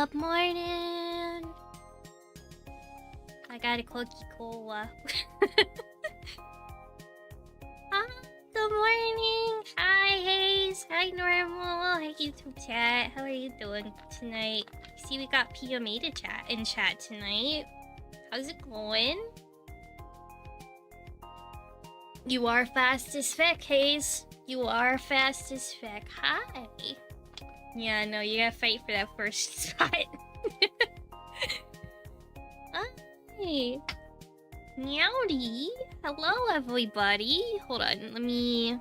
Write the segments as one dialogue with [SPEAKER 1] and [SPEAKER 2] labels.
[SPEAKER 1] Good morning. I got a cookie cola. Hi, good morning. Hi, Hayes. Hi, Normal. Hi, YouTube chat. How are you doing tonight? See, we got PMA to chat in chat tonight. How's it going? You are fast as feck, Hayes. You are fast as feck. Hi. Yeah, no, you gotta fight for that first spot. Hi. Meowdy. Hello, everybody. Hold on, let me...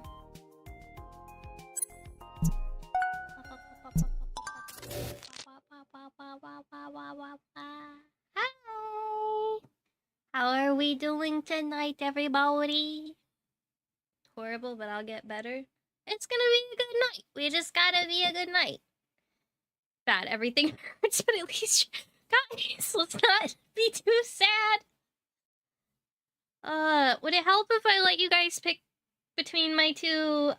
[SPEAKER 1] Hi. How are we doing tonight, everybody? Horrible, but I'll get better. It's gonna be a good night. We just gotta be a good night. Bad, everything hurts, but at least, guys, let's not be too sad. Would it help if I let you guys pick between my two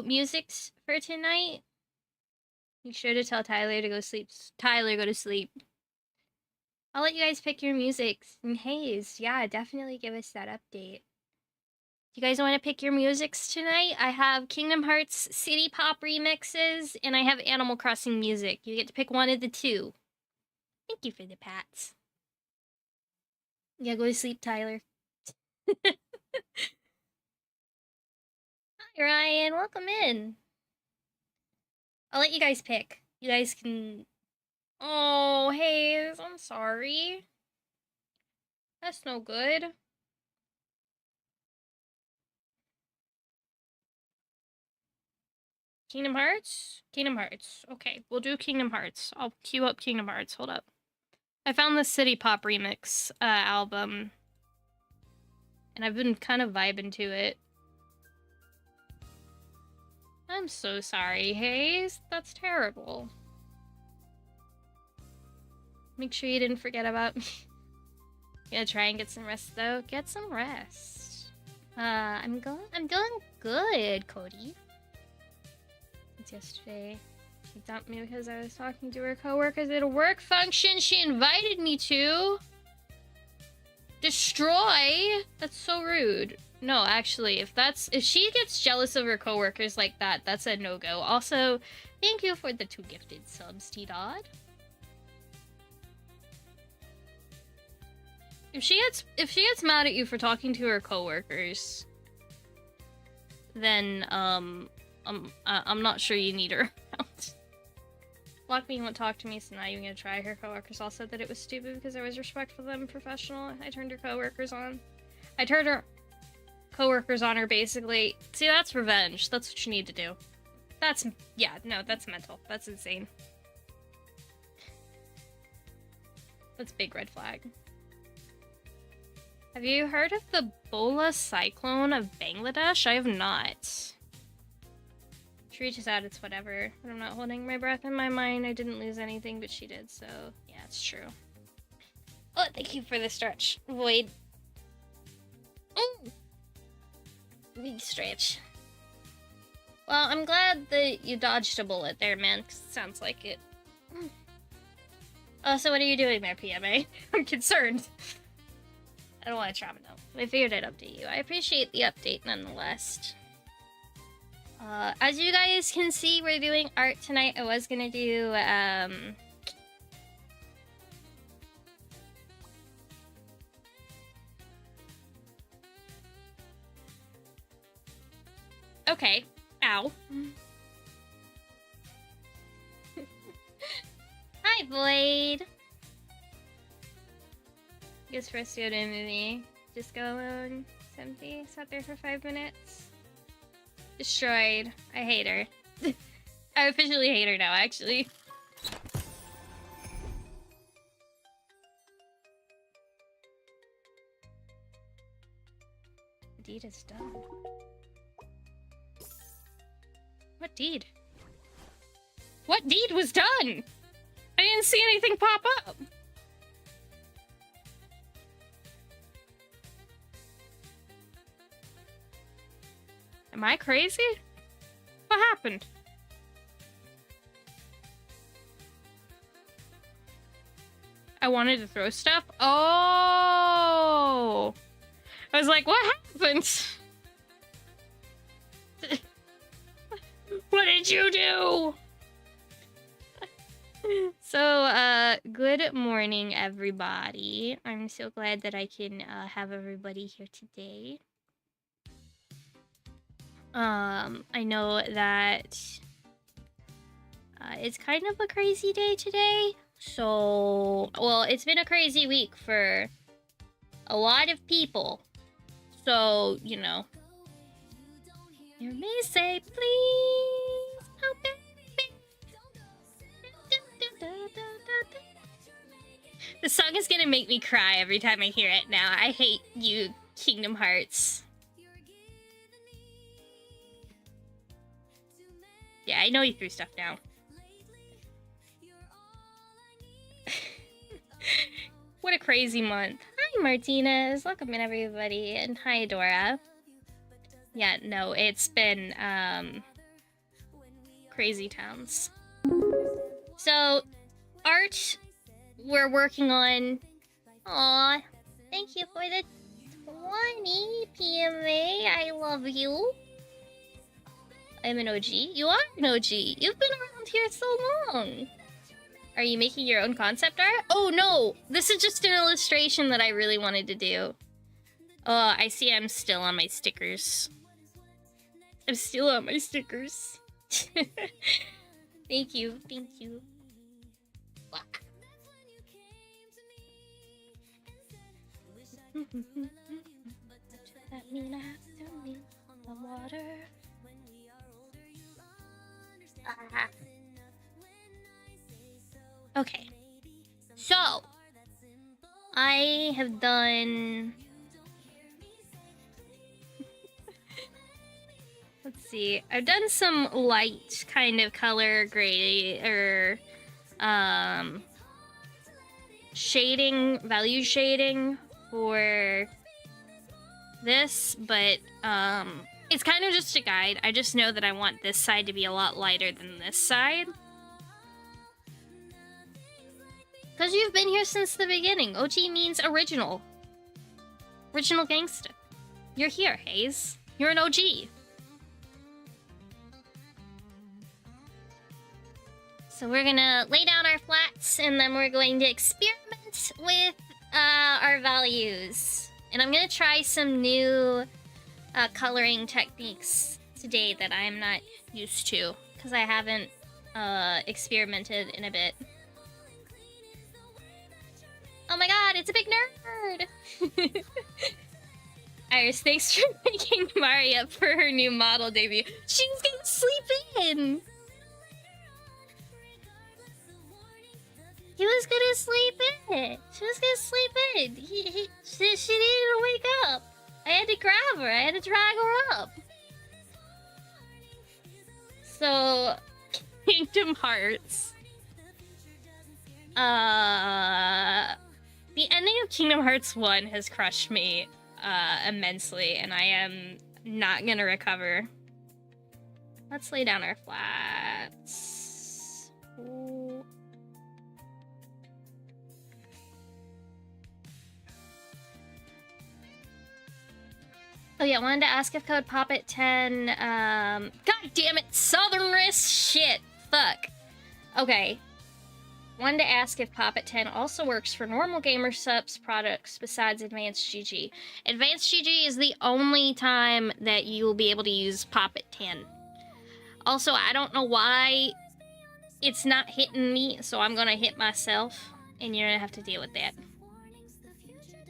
[SPEAKER 1] musics for tonight? Make sure to tell Tyler to go sleep. Tyler, go to sleep. I'll let you guys pick your musics. And Hayes, yeah, definitely give us that update. You guys want to pick your musics tonight? I have Kingdom Hearts City Pop remixes, and I have Animal Crossing music. You get to pick one of the two. Thank you for the pats. Yeah, go to sleep, Tyler. Hi, Ryan. Welcome in. I'll let you guys pick. You guys can... Oh, Hayes, I'm sorry. That's no good. Kingdom Hearts? Kingdom Hearts. Okay, we'll do Kingdom Hearts. I'll queue up Kingdom Hearts. Hold up. I found the City Pop remix album. And I've been kind of vibing to it. I'm so sorry, Hayes. That's terrible. Make sure you didn't forget about me. Gonna try and get some rest, though. Get some rest. I'm doing good, Cody. It's yesterday. She dumped me because I was talking to her coworkers at a work function she invited me to. Destroy? That's so rude. No, actually, if she gets jealous of her coworkers like that, that's a no-go. Also, thank you for the 2 gifted subs, T-Dod. If she gets mad at you for talking to her coworkers, then I'm not sure you need her around. Block me, won't talk to me, so not even gonna try. Her coworkers all said that it was stupid because I was respectful of them and professional. I turned her coworkers on. I turned her coworkers on her, basically. See, that's revenge. That's what you need to do. That's mental. That's insane. That's big red flag. Have you heard of the Bola cyclone of Bangladesh? I have not. She reaches out, it's whatever. But I'm not holding my breath in my mind. I didn't lose anything, but she did, so yeah, it's true. Oh, thank you for the stretch. Void. Ooh. Big stretch. Well, I'm glad that you dodged a bullet there, man, because it sounds like it. Oh, so what are you doing there, PMA? I'm concerned. I don't want to trauma though. I figured I'd update you. I appreciate the update nonetheless. As you guys can see, we're doing art tonight. I was gonna do, okay. Ow. Hi, Void. Guess first go to a movie. Just go alone. It's empty. Sat there for 5 minutes. Destroyed. I hate her. I officially hate her now, actually. The deed is done. What deed? What deed was done? I didn't see anything pop up. Am I crazy? What happened? I wanted to throw stuff? Oh! I was like, what happened? What did you do? So, good morning, everybody. I'm so glad that I can have everybody here today. I know that it's kind of a crazy day today. So, well, it's been a crazy week for a lot of people. So, you know. You may say, please, oh baby. The song is gonna make me cry every time I hear it now. I hate you, Kingdom Hearts. Yeah, I know you threw stuff down. What a crazy month. Hi, Martinez. Welcome in, everybody. And hi, Dora. Yeah, no, it's been, crazy towns. So, art we're working on. Aw, thank you for the 20, PMA. I love you. I'm an OG. You are an OG. You've been around here so long. Are you making your own concept art? Oh no, this is just an illustration that I really wanted to do. Oh, I see I'm still on my stickers. I'm still on my stickers. Thank you, thank you. Fuck. That mean I have to meet the water. Okay, so I have done. Let's see. I've done some light kind of color gray or shading, value shading for this, but it's kind of just a guide. I just know that I want this side to be a lot lighter than this side. Because you've been here since the beginning. OG means original. Original gangsta. You're here, Hayes. You're an OG. So we're gonna lay down our flats and then we're going to experiment with our values. And I'm gonna try some new coloring techniques today that I'm not used to because I haven't experimented in a bit. Oh my god, it's a big nerd! Iris, thanks for making Mari up for her new model debut. She's gonna sleep in! He was gonna sleep in! She was gonna sleep in! She needed to wake up! I had to grab her, I had to drag her up! So, Kingdom Hearts. The ending of Kingdom Hearts 1 has crushed me immensely, and I am not gonna recover. Let's lay down our flats. Ooh. Oh yeah, I wanted to ask if code POP@10, god damn it, Southern Wrist shit, fuck. Okay. Wanted to ask if POP@10 also works for normal gamer subs products besides Advanced GG. Advanced GG is the only time that you will be able to use POP@10. Also, I don't know why it's not hitting me, so I'm gonna hit myself, and you're gonna have to deal with that.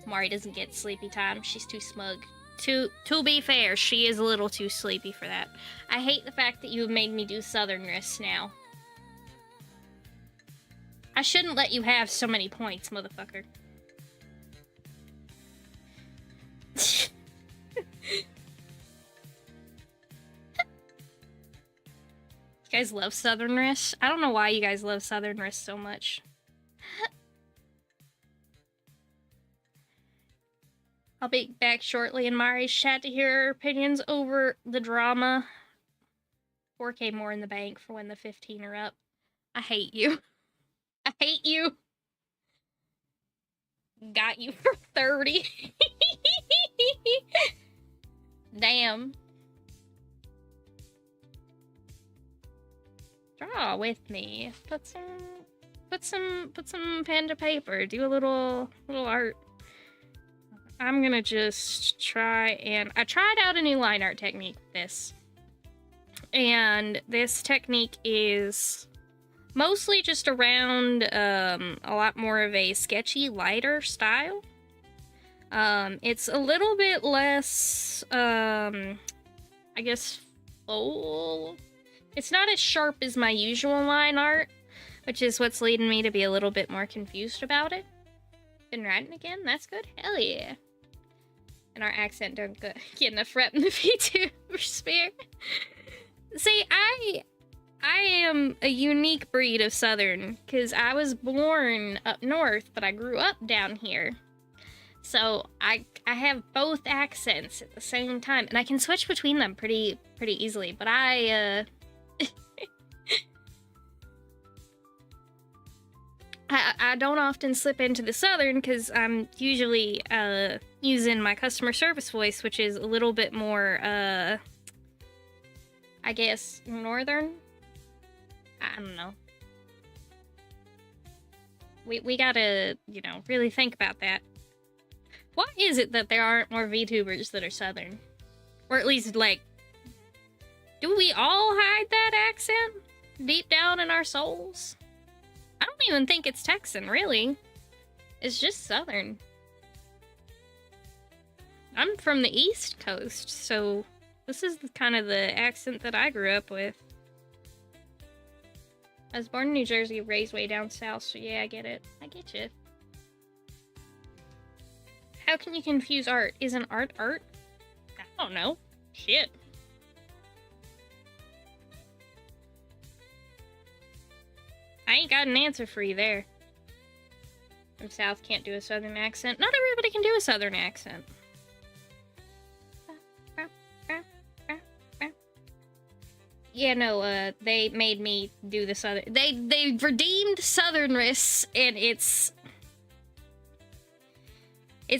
[SPEAKER 1] Mari doesn't get sleepy time, she's too smug. To be fair, she is a little too sleepy for that. I hate the fact that you have made me do Southern Wrist now. I shouldn't let you have so many points, motherfucker. You guys love Southern Wrist? I don't know why you guys love Southern Wrist so much. I'll be back shortly in Mari's chat to hear her opinions over the drama. 4K more in the bank for when the 15 are up. I hate you. I hate you. got you for 30. Damn. Draw with me. Put some pen to paper. Do a little art. I'm gonna just try and I tried out a new line art technique with this. And this technique is mostly just around a lot more of a sketchy, lighter style. It's a little bit less, I guess, full. It's not as sharp as my usual line art, which is what's leading me to be a little bit more confused about it. Been writing again? That's good. Hell yeah. And our accent don't get enough rep in the VTuber sphere. See, I am a unique breed of Southern, because I was born up north, but I grew up down here. So I have both accents at the same time, and I can switch between them pretty easily, but I don't often slip into the Southern because I'm usually using my customer service voice, which is a little bit more, I guess, Northern? I don't know. We gotta, you know, really think about that. Why is it that there aren't more VTubers that are Southern? Or at least, like, do we all hide that accent deep down in our souls? I don't even think it's Texan, really. It's just Southern. I'm from the East Coast, so this is kind of the accent that I grew up with. I was born in New Jersey, raised way down south, so yeah, I get it. I get you. How can you confuse art? Isn't art art? I don't know. Shit. I ain't got an answer for you there. From South, can't do a Southern accent. Not everybody can do a Southern accent. Yeah, no, they made me do the Southern... They redeemed Southernness, and it's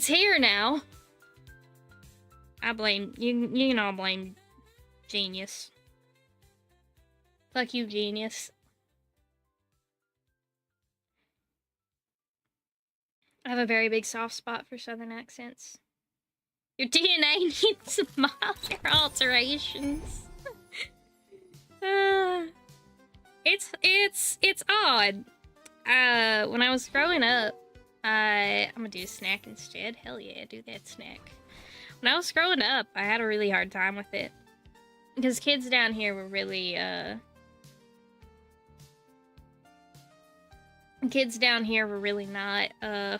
[SPEAKER 1] here now. I blame... You can all blame Genius. Fuck you, Genius. I have a very big soft spot for Southern accents. Your DNA needs some minor alterations. It's odd. When I was growing up, I'm gonna do a snack instead. Hell yeah, do that snack. When I was growing up, I had a really hard time with it. Because kids down here were really, not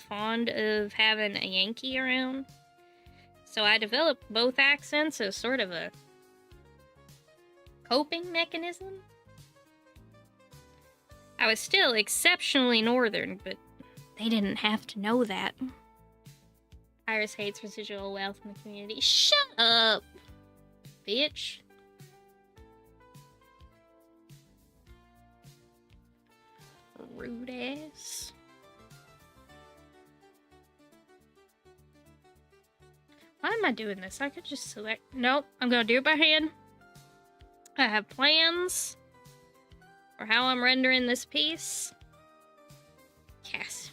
[SPEAKER 1] fond of having a Yankee around. So I developed both accents as sort of a coping mechanism. I was still exceptionally northern, but they didn't have to know that. Iris hates residual wealth in the community. Shut up, bitch. Rude ass. Why am I doing this? I could just select... Nope, I'm gonna do it by hand. I have plans for how I'm rendering this piece. Yes.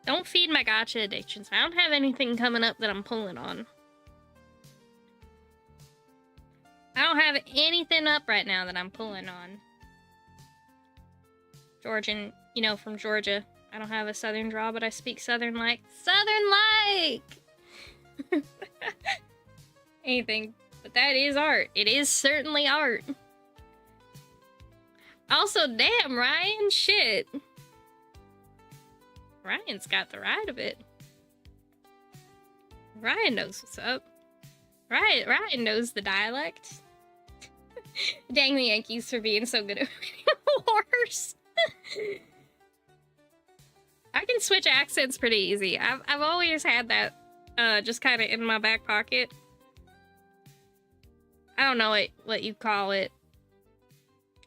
[SPEAKER 1] Don't feed my gacha addictions. I don't have anything coming up that I'm pulling on. I don't have anything up right now that I'm pulling on. Georgian, you know, from Georgia. I don't have a Southern draw, but I speak Southern-like. Southern-like! Anything. But that is art. It is certainly art. Also, damn, Ryan, shit. Ryan's got the right of it. Ryan knows what's up. Ryan knows the dialect. Dang the Yankees for being so good at winning wars. I can switch accents pretty easy. I've always had that just kind of in my back pocket. I don't know what you call it.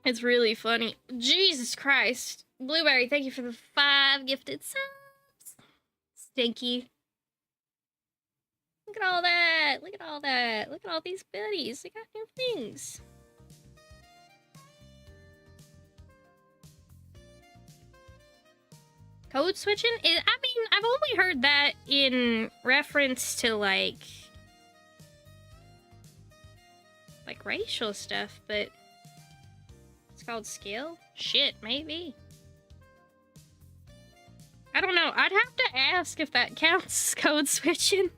[SPEAKER 1] It's really funny. Jesus Christ. Blueberry, thank you for the 5 gifted subs. Stinky. Look at all that. Look at all that. Look at all these goodies. They got new things. Code switching? I mean, I've only heard that in reference to, like racial stuff, but it's called skill? Shit, maybe. I don't know. I'd have to ask if that counts as code switching.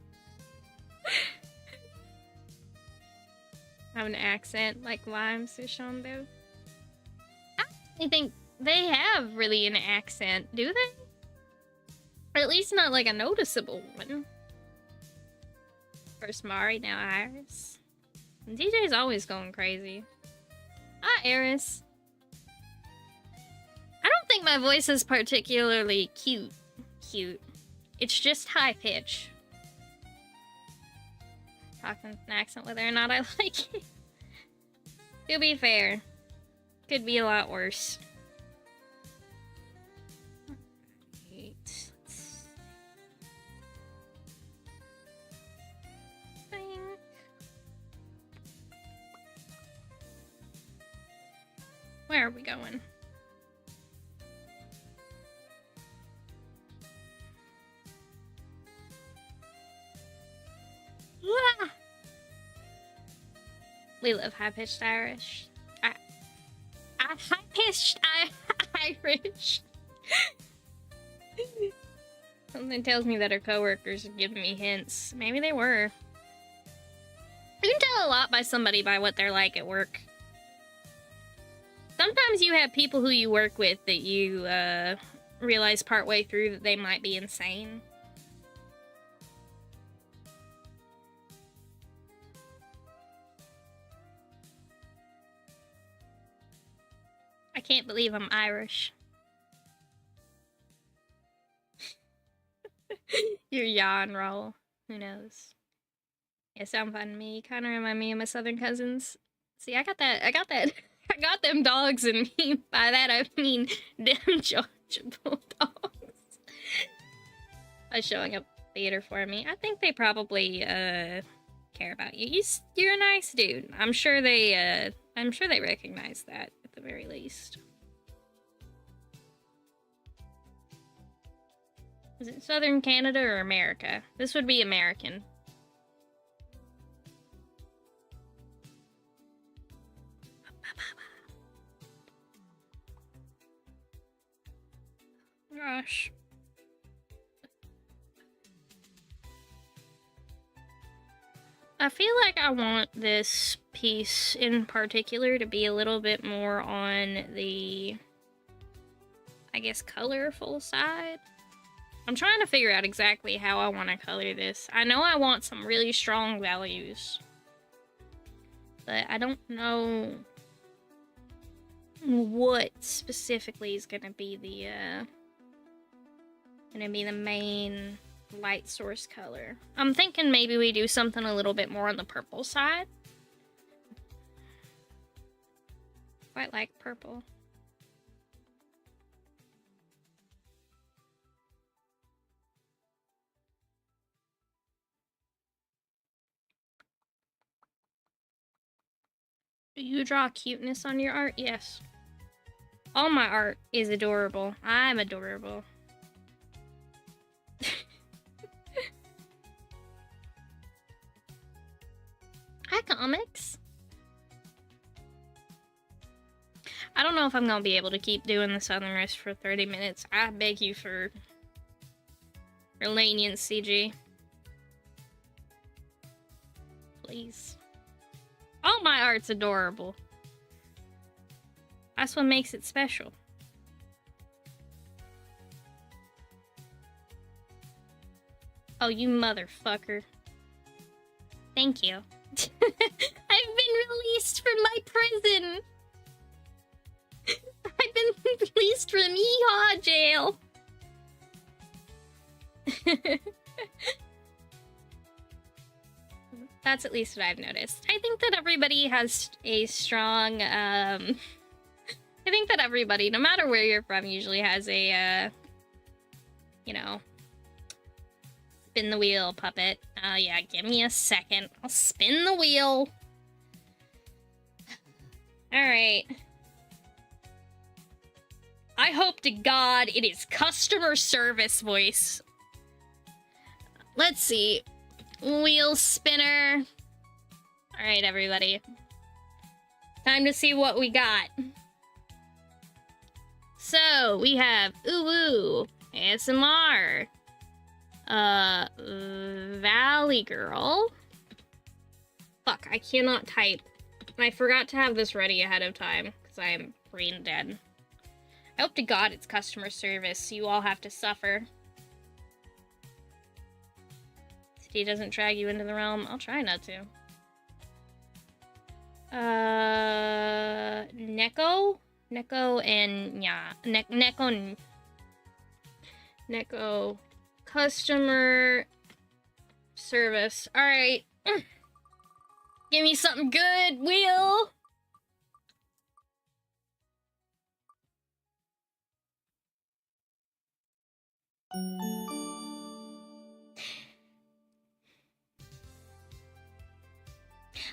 [SPEAKER 1] Have an accent like Limes or Shondo. I don't think they have really an accent, do they? Or at least not like a noticeable one. First Mari, now Iris. And DJ's always going crazy. Ah, Eris. I don't think my voice is particularly cute. It's just high pitch. Talking with an accent whether or not I like it. To be fair, could be a lot worse. Where are we going? Ah! We love high-pitched Irish. High-pitched Irish. Something tells me that our coworkers are giving me hints. Maybe they were. You can tell a lot by somebody by what they're like at work. Sometimes you have people who you work with that you realize partway through that they might be insane. I can't believe I'm Irish. Your yawn roll. Who knows? Yeah, sound fun to me. Kind of remind me of my southern cousins. See, I got I got them dogs in me. By that I mean them Georgia Bulldogs. Are showing up theater for me. I think they probably care about you. You're a nice dude. I'm sure they recognize that at the very least. Is it Southern Canada or America? This would be American. Gosh. I feel like I want this piece in particular to be a little bit more on the, I guess, colorful side. I'm trying to figure out exactly how I want to color this. I know I want some really strong values, but I don't know what specifically is gonna be the main light source color. I'm thinking maybe we do something a little bit more on the purple side. Quite like purple. Do you draw cuteness on your art? Yes. All my art is adorable. I'm adorable. Hi, comics. I don't know if I'm gonna be able to keep doing the Southern Rest for 30 minutes. I beg you for leniency, CG. Please. All my art's adorable. That's what makes it special. Oh, you motherfucker. Thank you. I've been released from my prison. I've been released from Yeehaw jail. That's at least what I've noticed. I think that everybody has a strong I think that everybody, no matter where you're from, usually has a, you know, spin the wheel puppet. Yeah, give me a second. I'll spin the wheel. Alright. I hope to God it is customer service voice. Let's see. Wheel spinner. Alright, everybody. Time to see what we got. So, we have Ooh ASMR. Valley Girl. Fuck, I cannot type. I forgot to have this ready ahead of time, because I am brain dead. I hope to God it's customer service, so you all have to suffer. City doesn't drag you into the realm. I'll try not to. Neko? Neko and yeah. Neko. Customer service. Alright. Give me something good, Wheel!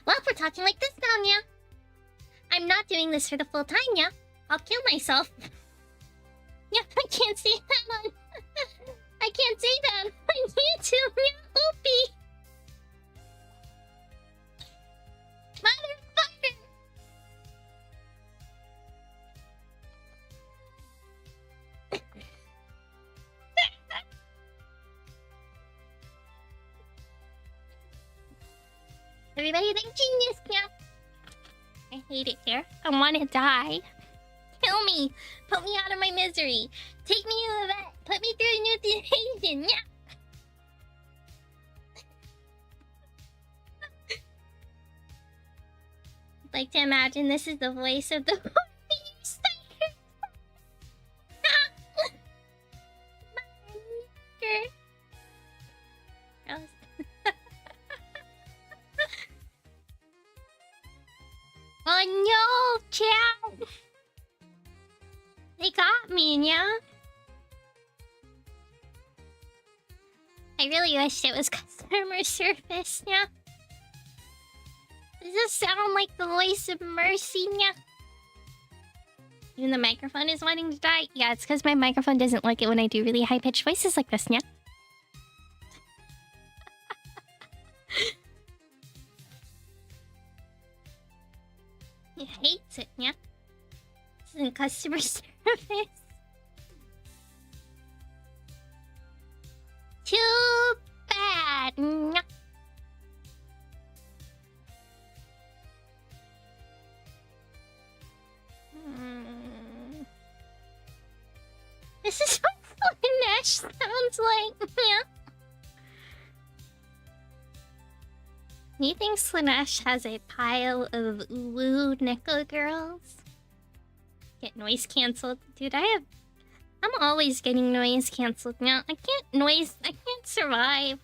[SPEAKER 2] Well, if we're talking like this now, yeah. I'm not doing this for the full time, yeah. I'll kill myself. Yeah, I can't say that on... I can't say that on YouTube, yeah, Opie. Motherfucker! Everybody think genius, yeah. I hate it here. I want to die. Kill me. Put me out of my misery. Take me to the vet. Put me through euthanasia, yeah. I'd like to imagine this is the voice of the Oh no, chat! They got me, yeah? I really wish it was customer service, yeah? Does this sound like the voice of Mercy, yeah? Even the microphone is wanting to die? Yeah, it's because my microphone doesn't like it when I do really high-pitched voices like this, yeah? He hates it, yeah? This isn't customer service. Too bad, yeah. This is what Luminesh sounds like, yeah. Do you think Slanesh has a pile of woo Neko girls? Get noise cancelled? Dude, I'm always getting noise cancelled now. I can't survive.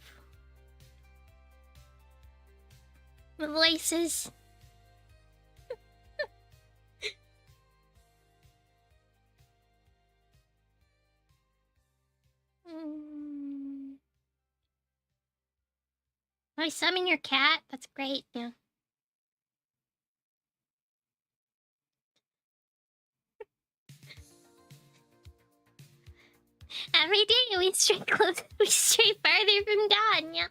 [SPEAKER 2] The voices. Oh, summon your cat? That's great, yeah. Every day we stray closer, we stray farther from God, yeah.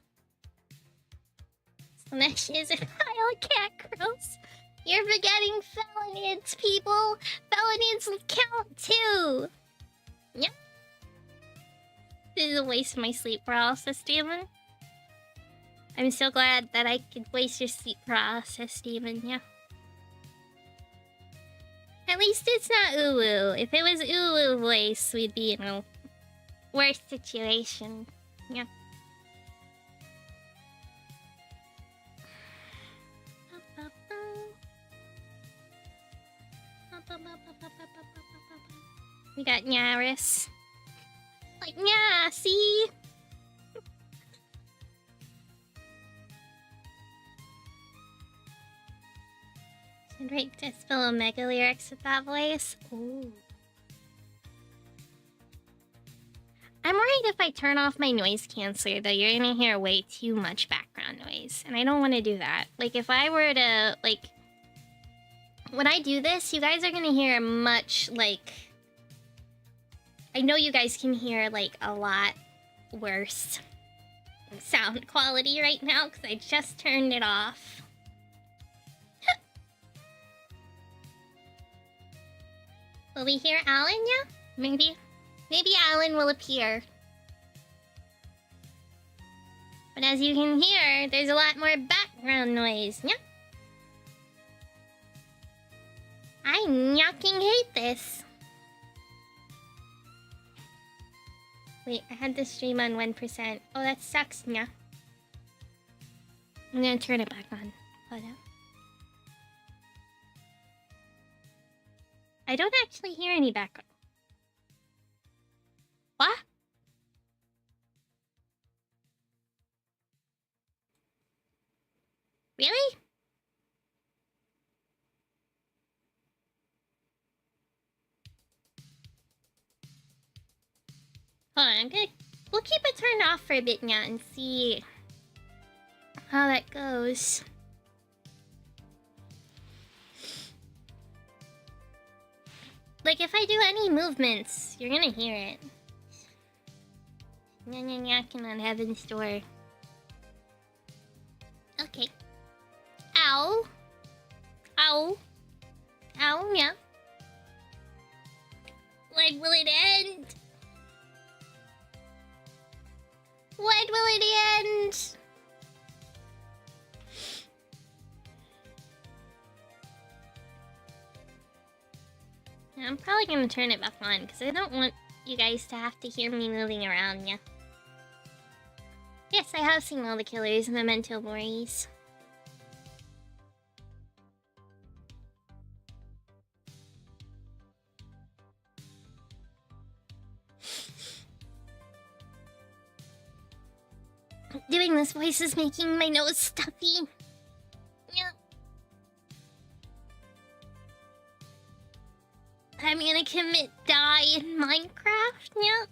[SPEAKER 2] Slanesh is a pile of cat girls. You're forgetting felonids, people. Felonids count too. Yep. This is a waste of my sleep paralysis, Demon. I'm so glad that I could waste your sleep paralysis, Demon, yeah. At least it's not Uwu. If it was Uwu voice, we'd be in a worse situation, yeah. We got Nyaris. Like, yeah, see? I'd write Dispel Omega lyrics with that voice. Ooh. I'm worried if I turn off my noise canceller, though, you're gonna hear way too much background noise. And I don't want to do that. Like, if I were to, like... When I do this, you guys are gonna hear much, like... I know you guys can hear, like, a lot worse sound quality right now, because I just turned it off. Will we hear Alan, yeah? Maybe Alan will appear. But as you can hear, there's a lot more background noise, yeah? I fucking hate this. Wait, I had the stream on 1%. Oh, that sucks, yeah. I'm gonna turn it back on. Hold on. I don't actually hear any background. What? Really? Hold on, we'll keep it turned off for a bit now and see how that goes. Like, if I do any movements, you're gonna hear it. Knocking on heaven's door. Okay. Ow. Ow. Ow, yeah. When will it end? When will it end? I'm probably gonna turn it back on because I don't want you guys to have to hear me moving around, yeah. Yes, I have seen all the killers and Memento Moris. Doing this voice is making my nose stuffy. Yeah. I'm gonna commit die in Minecraft, yeah.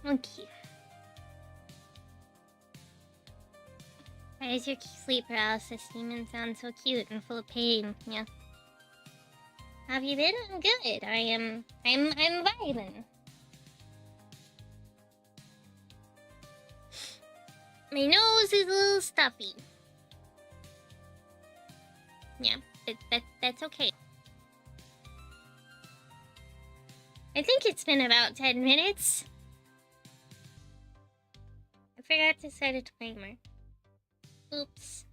[SPEAKER 2] Okay. Why does your sleep paralysis demon sound so cute and full of pain? Yeah. Have you been? I'm good. I'm vibing. My nose is a little stuffy. Yeah, that's okay. I think it's been about 10 minutes. I forgot to set a timer. Oops.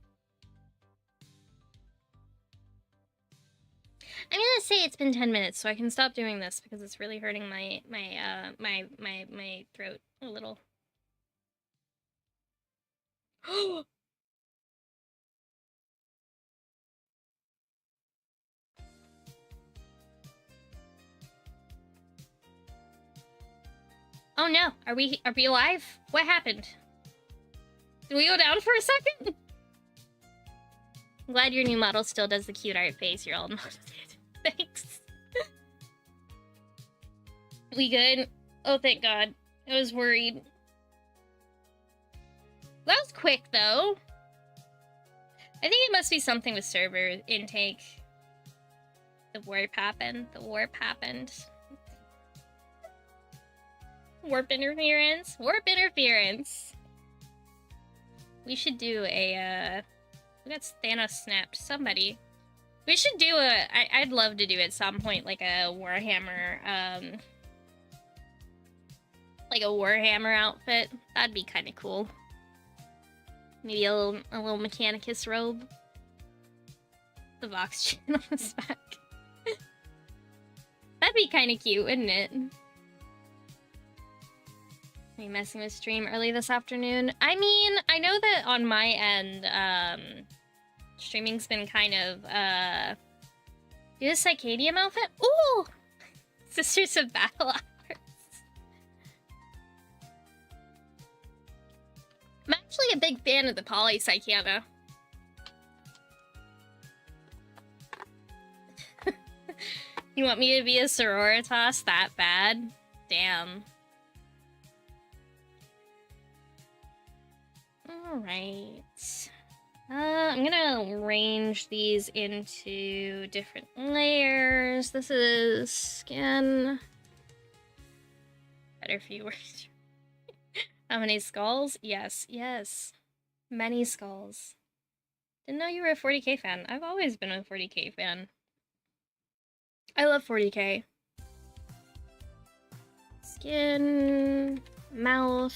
[SPEAKER 2] I'm gonna say it's been 10 minutes so I can stop doing this because it's really hurting my throat a little. Oh no, are we alive? What happened? Did we go down for a second? I'm glad your new model still does the cute art face. You're all motivated. Thanks. We good? Oh, thank God. I was worried. That was quick, though. I think it must be something with server intake. The warp happened. Warp interference. We should do a, we got Thanos snapped. Somebody. We should do I'd love to do at some point, like a Warhammer, outfit. That'd be kind of cool. Maybe a little Mechanicus robe. The Vox channel is back. That'd be kind of cute, wouldn't it?
[SPEAKER 1] you messing with stream early this afternoon? I mean, I know that on my end, streaming's been kind of, do the Cycadium outfit? Ooh! Sisters of Battle Hours. I'm actually a big fan of the Poly Cycana. You want me to be a sororitas that bad? Damn. Alright. I'm gonna arrange these into different layers. This is skin. Better few words. How many skulls? Yes, yes. Many skulls. Didn't know you were a 40k fan. I've always been a 40k fan. I love 40k. Skin, mouth.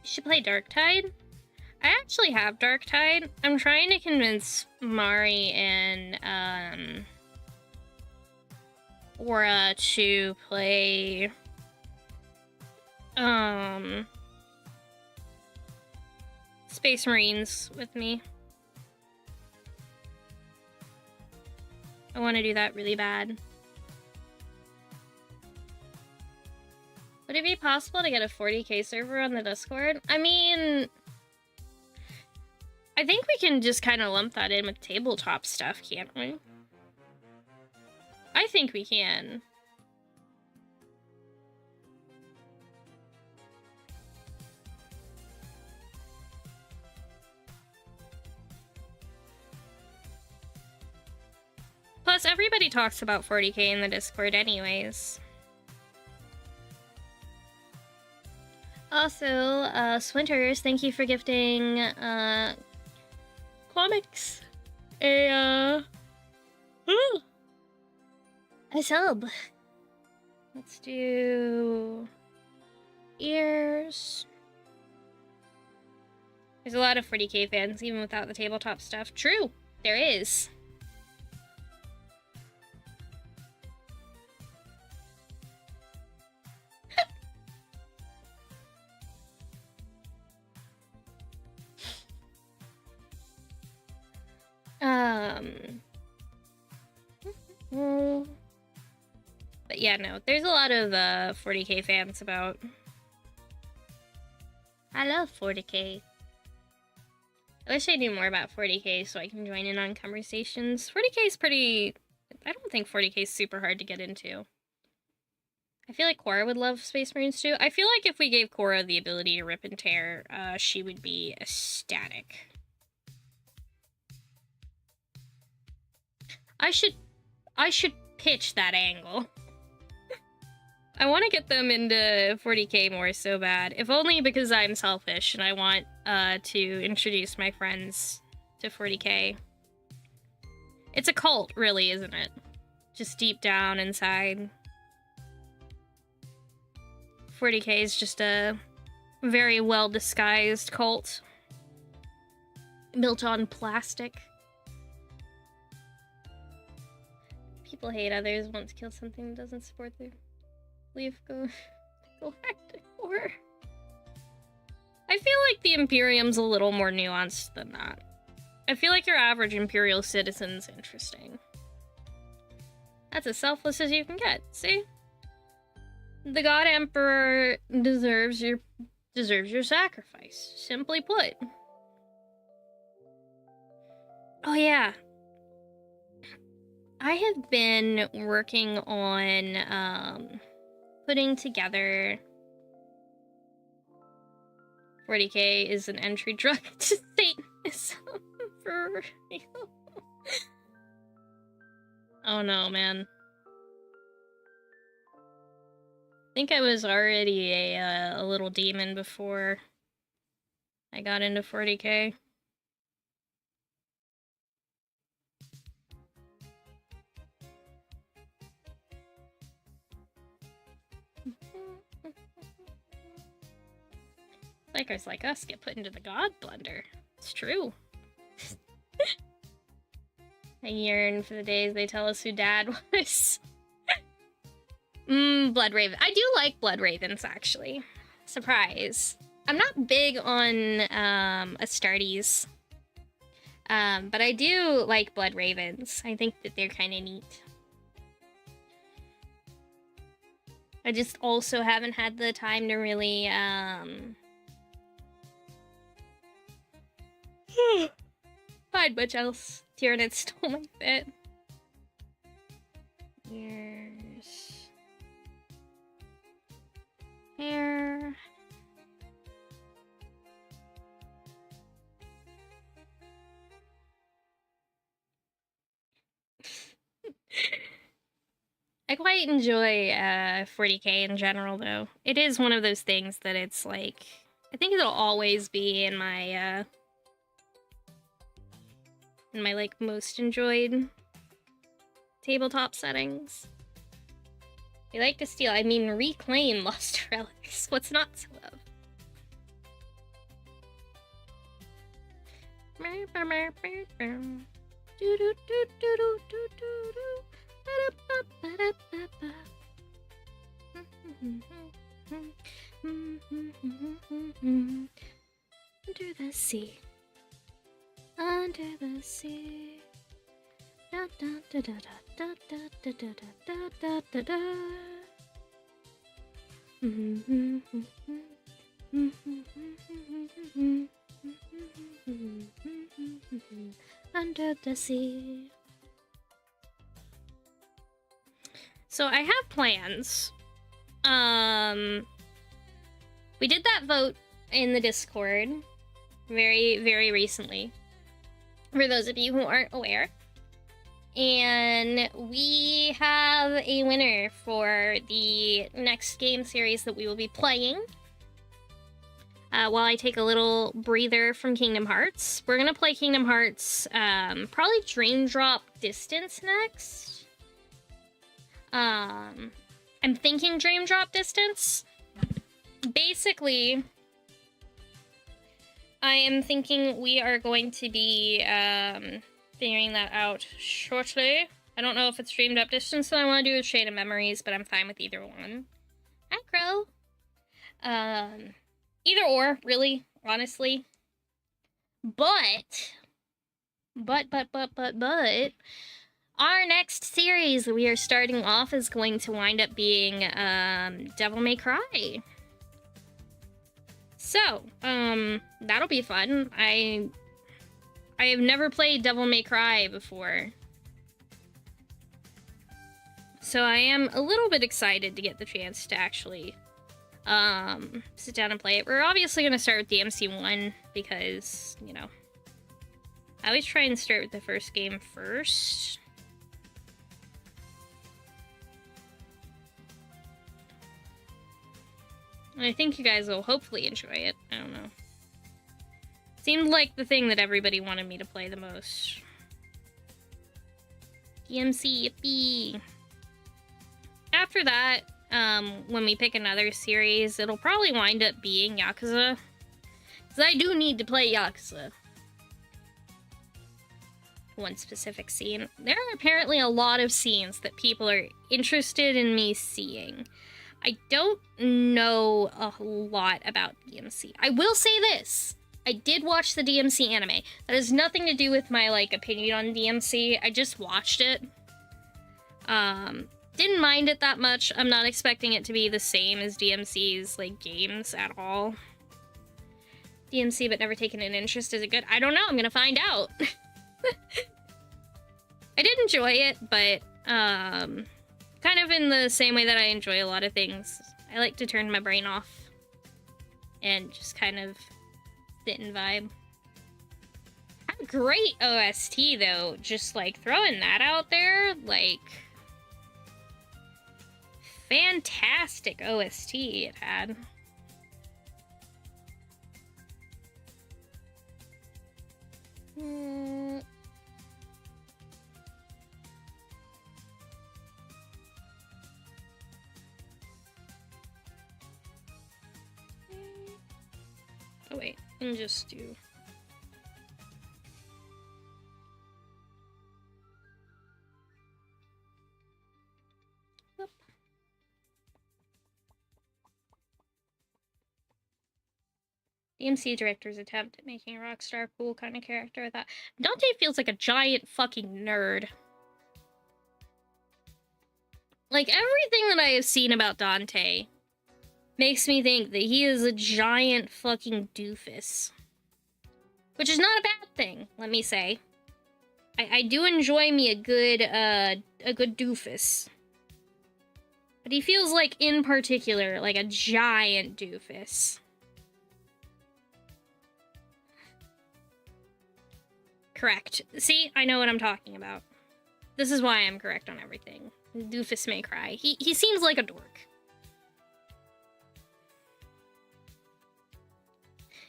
[SPEAKER 1] You should play Darktide. I actually have Darktide. I'm trying to convince Mari and Aura to play Space Marines with me. I want to do that really bad. Would it be possible to get a 40k server on the Discord? I mean, I think we can just kind of lump that in with tabletop stuff, can't we? I think we can. Plus, everybody talks about 40k in the Discord anyways. Also, Swinters, thank you for gifting, comics a sub. Let's do ears. There's a lot of 40k fans, even without the tabletop stuff. True, there is. But yeah, no, there's a lot of 40k fans about. I love 40k. I wish I knew more about 40k so I can join in on conversations. 40k is pretty. I don't think 40k is super hard to get into. I feel like Cora would love Space Marines too. I feel like if we gave Cora the ability to rip and tear, she would be ecstatic. I should pitch that angle. I want to get them into 40k more so bad. If only because I'm selfish and I want to introduce my friends to 40k. It's a cult, really, isn't it? Just deep down inside. 40k is just a very well-disguised cult. Built on plastic. People hate others, want to kill something that doesn't support their belief. Galactic War. I feel like the Imperium's a little more nuanced than that. I feel like your average Imperial citizen's interesting. That's as selfless as you can get, see? The God Emperor deserves your sacrifice, simply put. Oh yeah. I have been working on putting together 40k is an entry drug to Satanism for real. Oh no, man. I think I was already a little demon before I got into 40k. I Bootlickers like us get put into the god blender. It's true. I yearn for the days they tell us who Dad was. Blood Raven. I do like Blood Ravens, actually. Surprise. I'm not big on Astartes. But I do like Blood Ravens. I think that they're kind of neat. I just also haven't had the time to really, find much else. Tyranid stole my bit. Here's... Here... I quite enjoy 40k in general, though. It is one of those things that it's like... I think it'll always be in my like, most enjoyed tabletop settings. I like to steal, I mean reclaim lost relics. What's not to love? Under the sea. Under the sea. Da da da da da da da da da da da da. Under the sea. So I have plans. We did that vote in the Discord very, very recently, for those of you who aren't aware. And we have a winner for the next game series that we will be playing. While I take a little breather from Kingdom Hearts. We're gonna play Kingdom Hearts, probably Dream Drop Distance next. I'm thinking Dream Drop Distance. Basically, I am thinking we are going to be figuring that out shortly. I don't know if it's Dream Drop Distance that I want to do with Shade of Memories, but I'm fine with either one. Hi, Crow. Either or, really, honestly. But, our next series we are starting off is going to wind up being, Devil May Cry. So, that'll be fun. I have never played Devil May Cry before. So I am a little bit excited to get the chance to actually, sit down and play it. We're obviously going to start with DMC1 because, you know, I always try and start with the first game first. And I think you guys will hopefully enjoy it. I don't know. Seemed like the thing that everybody wanted me to play the most. DMC, yippee! After that, when we pick another series, it'll probably wind up being Yakuza. Because I do need to play Yakuza. One specific scene. There are apparently a lot of scenes that people are interested in me seeing. I don't know a lot about DMC. I will say this. I did watch the DMC anime. That has nothing to do with my, like, opinion on DMC. I just watched it. Didn't mind it that much. I'm not expecting it to be the same as DMC's, like, games at all. DMC but never taken an interest. Is it good? I don't know. I'm gonna find out. I did enjoy it, but, kind of in the same way that I enjoy a lot of things. I like to turn my brain off and just kind of sit and vibe. Have a great OST, though. Just, like, throwing that out there, like, fantastic OST it had. Oh wait, and just do... Whoop. DMC director's attempt at making a rockstar cool kind of character. I thought Dante feels like a giant fucking nerd. Like, everything that I have seen about Dante makes me think that he is a giant fucking doofus. Which is not a bad thing, let me say. I do enjoy me a good doofus. But he feels like, in particular, like a giant doofus. Correct. See, I know what I'm talking about. This is why I'm correct on everything. Doofus may cry. He seems like a dork.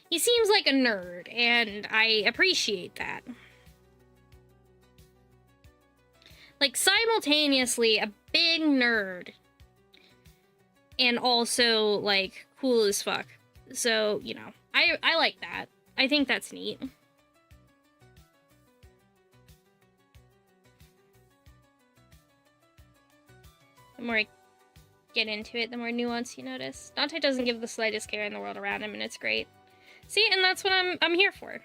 [SPEAKER 1] He seems like a nerd, and I appreciate that. Like, simultaneously, a big nerd. And also, like, cool as fuck. So, you know, I like that. I think that's neat. The more I get into it, the more nuance you notice. Dante doesn't give the slightest care in the world around him, and it's great. See, and that's what I'm here for. I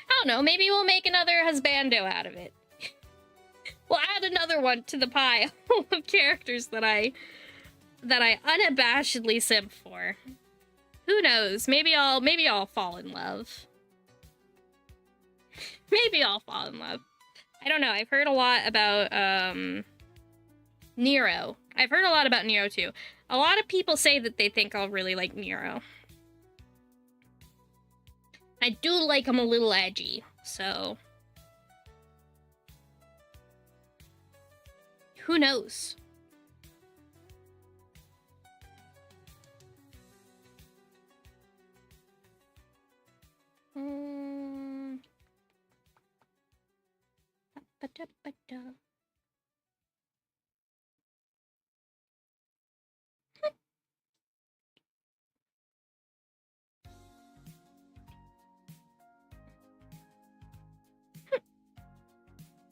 [SPEAKER 1] don't know, maybe we'll make another husbando out of it. We'll add another one to the pile of characters that I unabashedly simp for. Who knows? Maybe I'll fall in love. Maybe I'll fall in love. I don't know. I've heard a lot about Nero. I've heard a lot about Nero too. A lot of people say that they think I'll really like Nero. I do like him a little edgy, so who knows?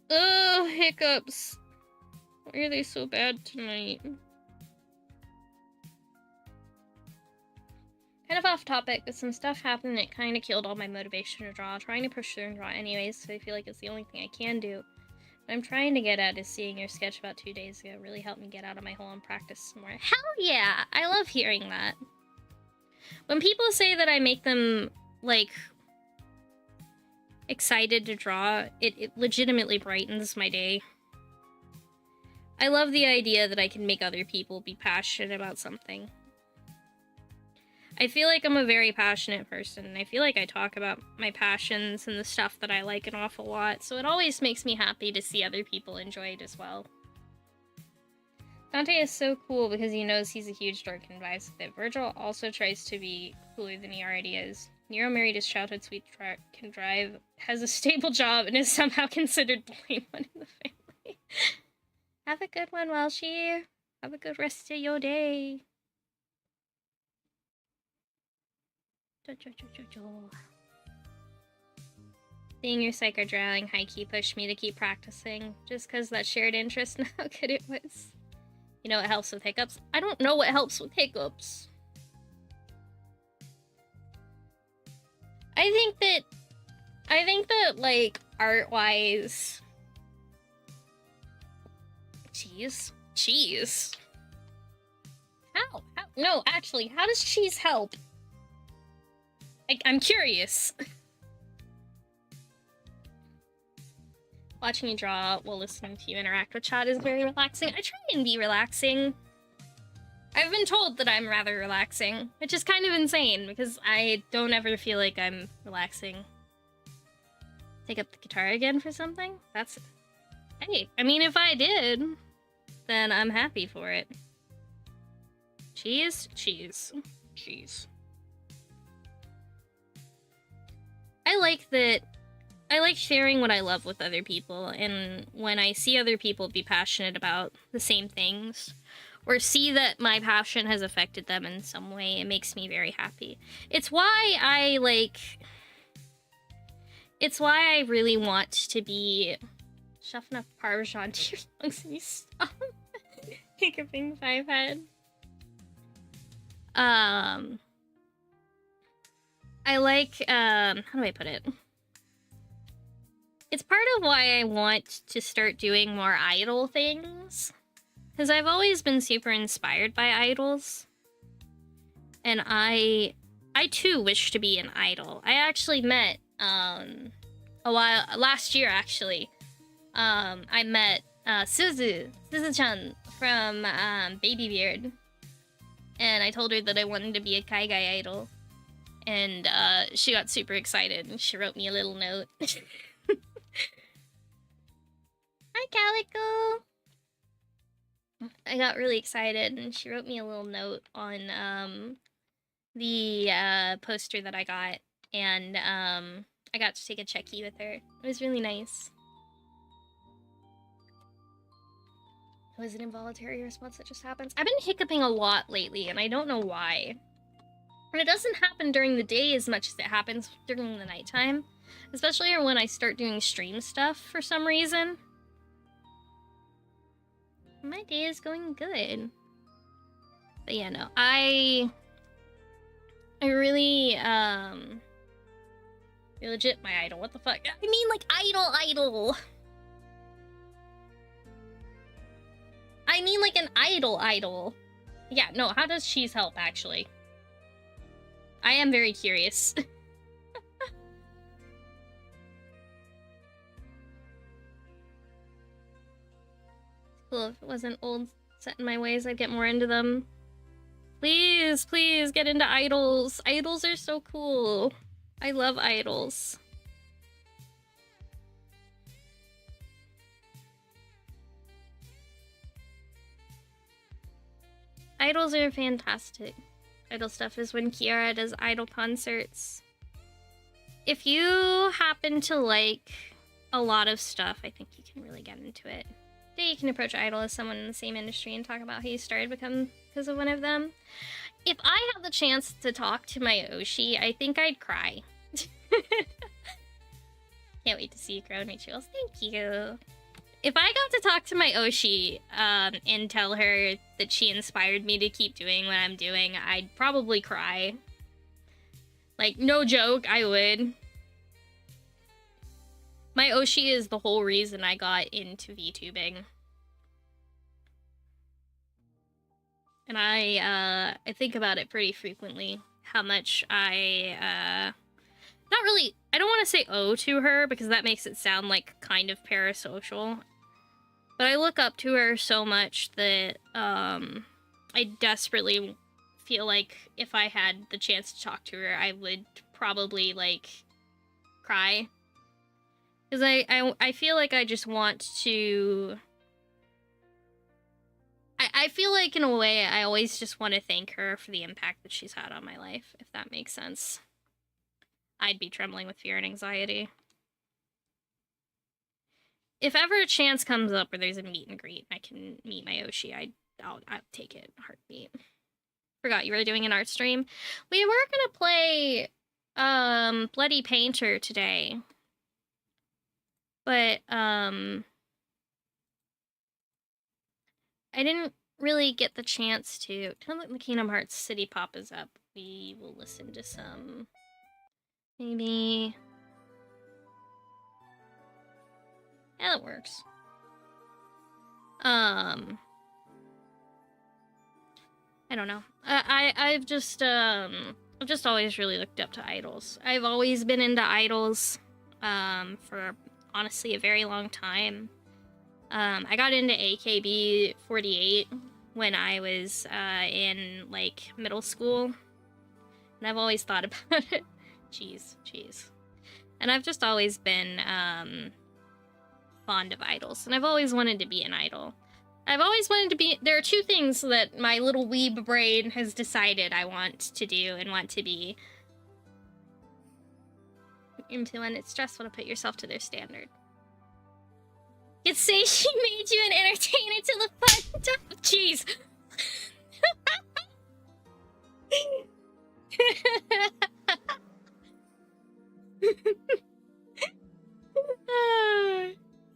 [SPEAKER 1] Ugh, hiccups. Why are they so bad tonight? Kind of off topic, but some stuff happened that kind of killed all my motivation to draw. Trying to push through and draw anyways, so I feel like it's the only thing I can do. What I'm trying to get at is seeing your sketch about 2 days ago really helped me get out of my hole and practice some more. Hell yeah! I love hearing that. When people say that I make them, like, excited to draw, it legitimately brightens my day. I love the idea that I can make other people be passionate about something. I feel like I'm a very passionate person, and I feel like I talk about my passions and the stuff that I like an awful lot, so it always makes me happy to see other people enjoy it as well. Dante is so cool because he knows he's a huge dork and vibes with it. Virgil also tries to be cooler than he already is. Nero married his childhood sweetheart, can drive, has a stable job, and is somehow considered the lame one in the family. Have a good one, Welshie. Have a good rest of your day. Seeing your psycho drawing high-key pushed me to keep practicing, just because that shared interest and how good it was. You know what helps with hiccups? I don't know what helps with hiccups. I think that, like, art-wise... Cheese? How? No, actually, how does cheese help? I'm curious. Watching you draw while listening to you interact with chat is very relaxing. I try and be relaxing. I've been told that I'm rather relaxing, which is kind of insane because I don't ever feel like I'm relaxing. Take up the guitar again for something? That's... Hey, I mean, if I did, then I'm happy for it. Cheese? Cheese. Cheese. I like sharing what I love with other people, and when I see other people be passionate about the same things, or see that my passion has affected them in some way, it makes me very happy. It's why I really want to be chef enough Parmesan to your lungs and you stop hiccuping 5-head. I like, how do I put it? It's part of why I want to start doing more idol things. Because I've always been super inspired by idols. And I too wish to be an idol. I actually met, last year actually, I met, Suzu-chan from, Baby Beard. And I told her that I wanted to be a Kaigai idol. And, she got super excited and she wrote me a little note. Hi, Calico! I got really excited and she wrote me a little note on, the, poster that I got. And, I got to take a checky with her. It was really nice. It was an involuntary response that just happens. I've been hiccuping a lot lately and I don't know why. And it doesn't happen during the day as much as it happens during the nighttime. Especially when I start doing stream stuff for some reason. My day is going good. But yeah, no. I really, you're legit my idol. What the fuck? I mean, like, idol. I mean, like, an idol. Yeah, no, how does cheese help, actually? I am very curious. Cool, if it wasn't old set in my ways, I'd get more into them. Please, please, get into idols. Idols are so cool. I love idols. Idols are fantastic. Idol stuff is when Kiara does idol concerts. If you happen to like a lot of stuff, I think you can really get into it. You can approach idol as someone in the same industry and talk about how you started because of one of them. If I had the chance to talk to my Oshi, I think I'd cry. Can't wait to see you grow and reach goals. Thank you. If I got to talk to my Oshi and tell her that she inspired me to keep doing what I'm doing, I'd probably cry. Like, no joke, I would. My Oshi is the whole reason I got into VTubing. And I think about it pretty frequently, how much I don't want to say owe to her, because that makes it sound like kind of parasocial. But I look up to her so much that, I desperately feel like if I had the chance to talk to her, I would probably, like, cry. Because I feel like I just want to... I feel like, in a way, I always just want to thank her for the impact that she's had on my life, if that makes sense. I'd be trembling with fear and anxiety. If ever a chance comes up where there's a meet and greet and I can meet my Oshi, I'll take it in a heartbeat. Forgot you were doing an art stream. We were gonna play Bloody Painter today. But I didn't really get the chance to. Now that the Kingdom Hearts City Pop is up, we will listen to some, maybe. Yeah, that works. I don't know. I've just always really looked up to idols. I've always been into idols, for honestly a very long time. I got into AKB48 when I was in like middle school, and I've always thought about it. Jeez. And I've just always been fond of idols, and I've always wanted to be an idol. I've always wanted to be. There are two things that my little weeb brain has decided I want to do and want to be. Into when it's stressful to put yourself to their standard. You'd say she made you an entertainer to the fun. Jeez.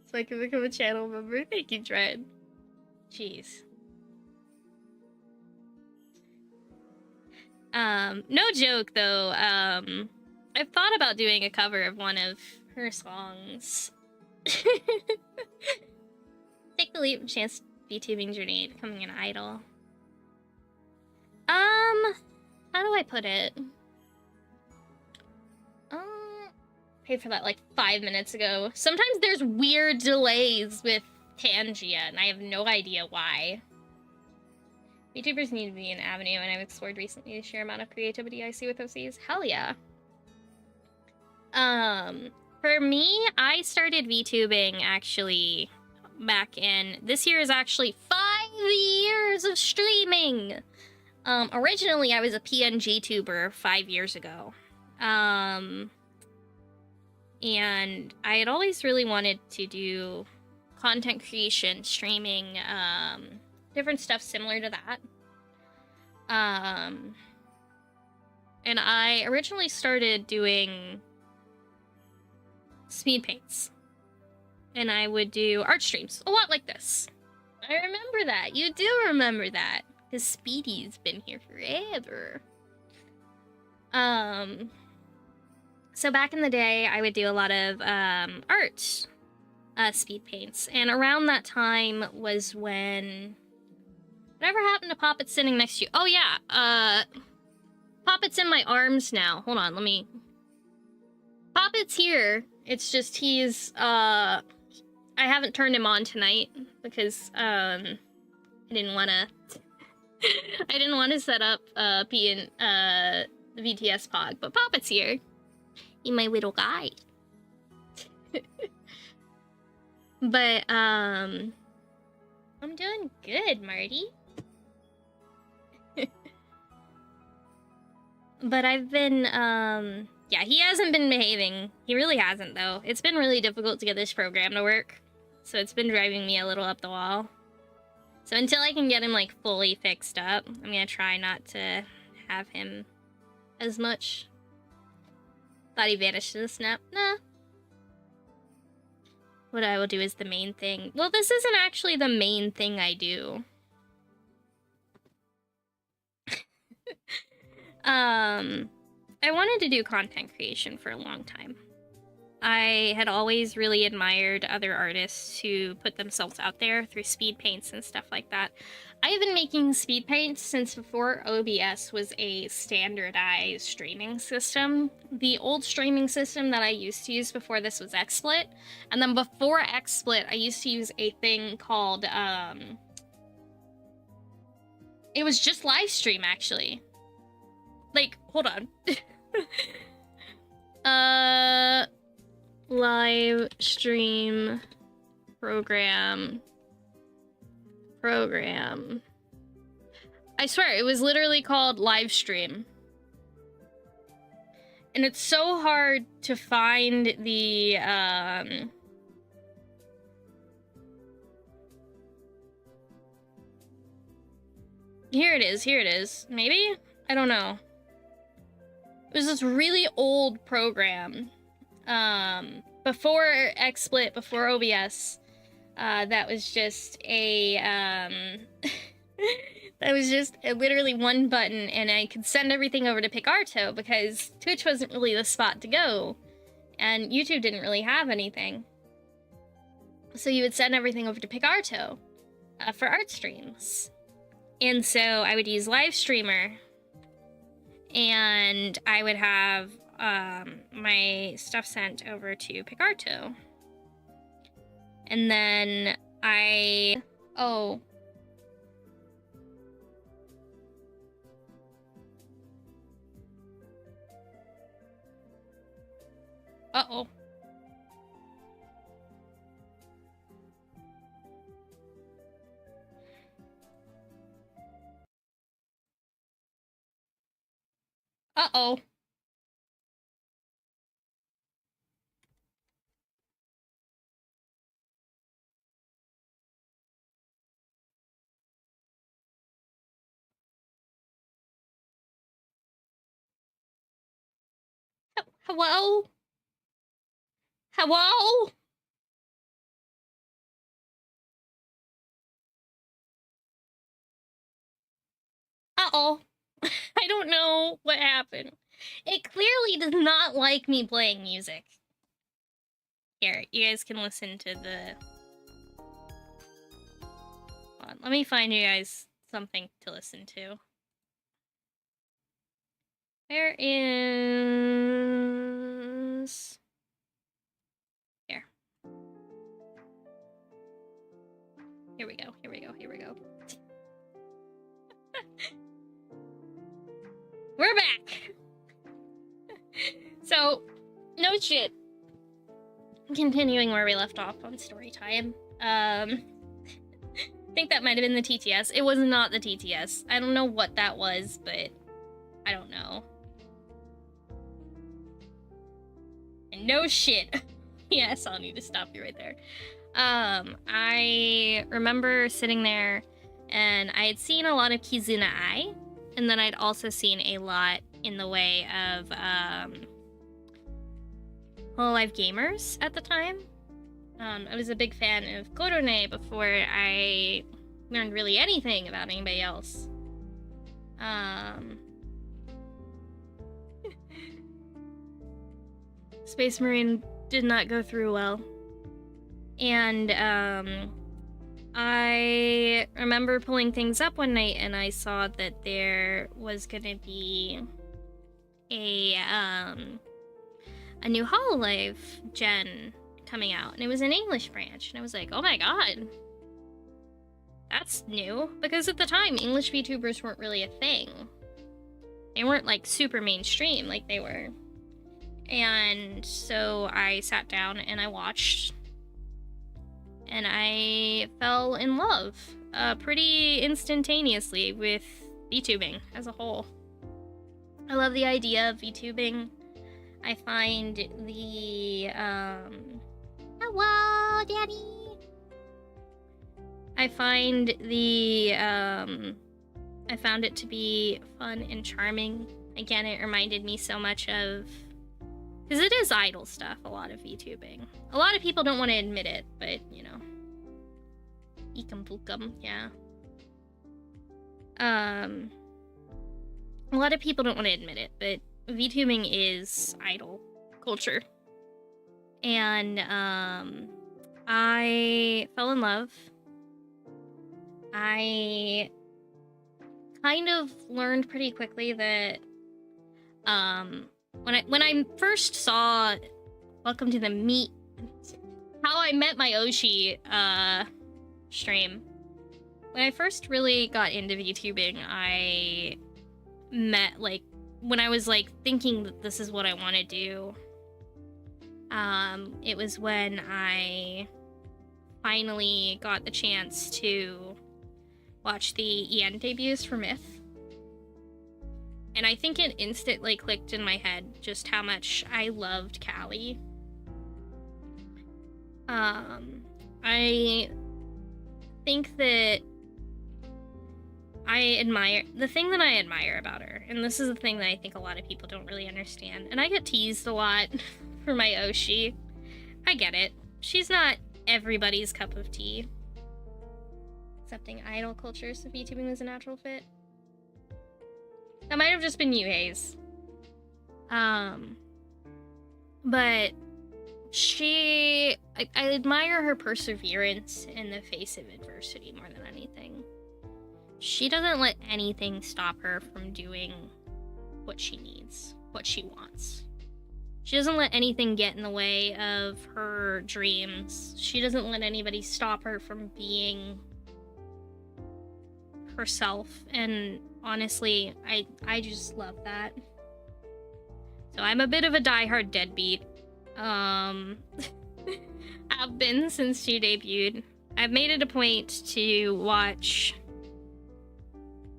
[SPEAKER 1] So I can become a channel member. Thank you, Dread. Jeez. No joke though. I've thought about doing a cover of one of her songs. Take the leap, chance VTubing journey, becoming an idol. How do I put it? Paid for that like 5 minutes ago. Sometimes there's weird delays with Pangea, and I have no idea why. VTubers need to be an avenue, and I've explored recently the sheer amount of creativity I see with OCs. Hell yeah. For me, I started VTubing actually back in... This year is actually 5 years of streaming! Originally I was a PNG tuber 5 years ago. And I had always really wanted to do content creation, streaming, different stuff similar to that. And I originally started doing speed paints. And I would do art streams, a lot like this. I remember that. You do remember that. Because Speedy's been here forever. So back in the day, I would do a lot of art speed paints. And around that time was when... Whatever happened to Poppet sitting next to you? Oh yeah, Poppet's in my arms now. Hold on, let me... Poppet's here. It's just he's, I haven't turned him on tonight because, I didn't want to... I didn't want to set up, the VTS Pog, but Poppet's here. He's my little guy. But, I'm doing good, Marty. But I've been, yeah, he hasn't been behaving. He really hasn't, though. It's been really difficult to get this program to work. So it's been driving me a little up the wall. So until I can get him, like, fully fixed up, I'm gonna try not to have him as much. Thought he vanished in a snap. Nah. What I will do is the main thing. Well, this isn't actually the main thing I do. I wanted to do content creation for a long time. I had always really admired other artists who put themselves out there through speed paints and stuff like that. I have been making speed paints since before OBS was a standardized streaming system. The old streaming system that I used to use before this was XSplit. And then before XSplit, I used to use a thing called, it was just live stream, actually. Like, hold on. Live stream program. I swear, it was literally called live stream. And it's so hard to find the, Here it is. Maybe? I don't know. It was this really old program. Before XSplit, before OBS, that was just a, that was just literally one button, and I could send everything over to Picarto because Twitch wasn't really the spot to go, and YouTube didn't really have anything. So you would send everything over to Picarto for art streams. And so I would use Livestreamer, and I would have my stuff sent over to Picarto. And then oh. Uh-oh. Uh-oh.
[SPEAKER 2] Hello? Hello? Uh-oh. I don't know what happened. It clearly does not like me playing music. Here, you guys can listen to the... Hold on, let me find you guys something to listen to. Where is... Here. Here we go, here we go, here we go. We're back! So, no shit. Continuing where we left off on story time. I think that might have been the TTS. It was not the TTS. I don't know what that was, but I don't know. And no shit. Yes, I'll need to stop you right there. I remember sitting there and I had seen a lot of Kizuna Ai, and then I'd also seen a lot in the way of Hololive Gamers at the time. I was a big fan of Korone before I learned really anything about anybody else. Space Marine did not go through well. And I remember pulling things up one night and I saw that there was gonna be a new Hololive gen coming out, and it was an English branch, and I was like, oh my god, that's new, because at the time English VTubers weren't really a thing. They weren't like super mainstream like they were. And so I sat down and I watched, and I fell in love pretty instantaneously with VTubing as a whole. I love the idea of VTubing. I find the, hello, Daddy! I find the, I found it to be fun and charming. Again, it reminded me so much of, because it is idle stuff, a lot of VTubing. A lot of people don't want to admit it, but, you know. Eekum pookum, yeah. A lot of people don't want to admit it, but VTubing is idol culture. And I fell in love. I kind of learned pretty quickly that when I first saw Welcome to the Meet, How I Met My Oshi stream, when I first really got into VTubing, I met, like, when I was, like, thinking that this is what I want to do, it was when I finally got the chance to watch the EN debuts for Myth. And I think it instantly clicked in my head just how much I loved Callie. I think that the thing that I admire about her, and this is the thing that I think a lot of people don't really understand, and I get teased a lot for my Oshi. I get it. She's not everybody's cup of tea. Accepting idol culture, so VTubing was a natural fit. That might have just been you, Hayes. But I admire her perseverance in the face of adversity more than anything. She doesn't let anything stop her from doing what she needs, what she wants. She doesn't let anything get in the way of her dreams. She doesn't let anybody stop her from being herself, and honestly, I just love that. So I'm a bit of a diehard deadbeat. I've been since she debuted. I've made it a point to watch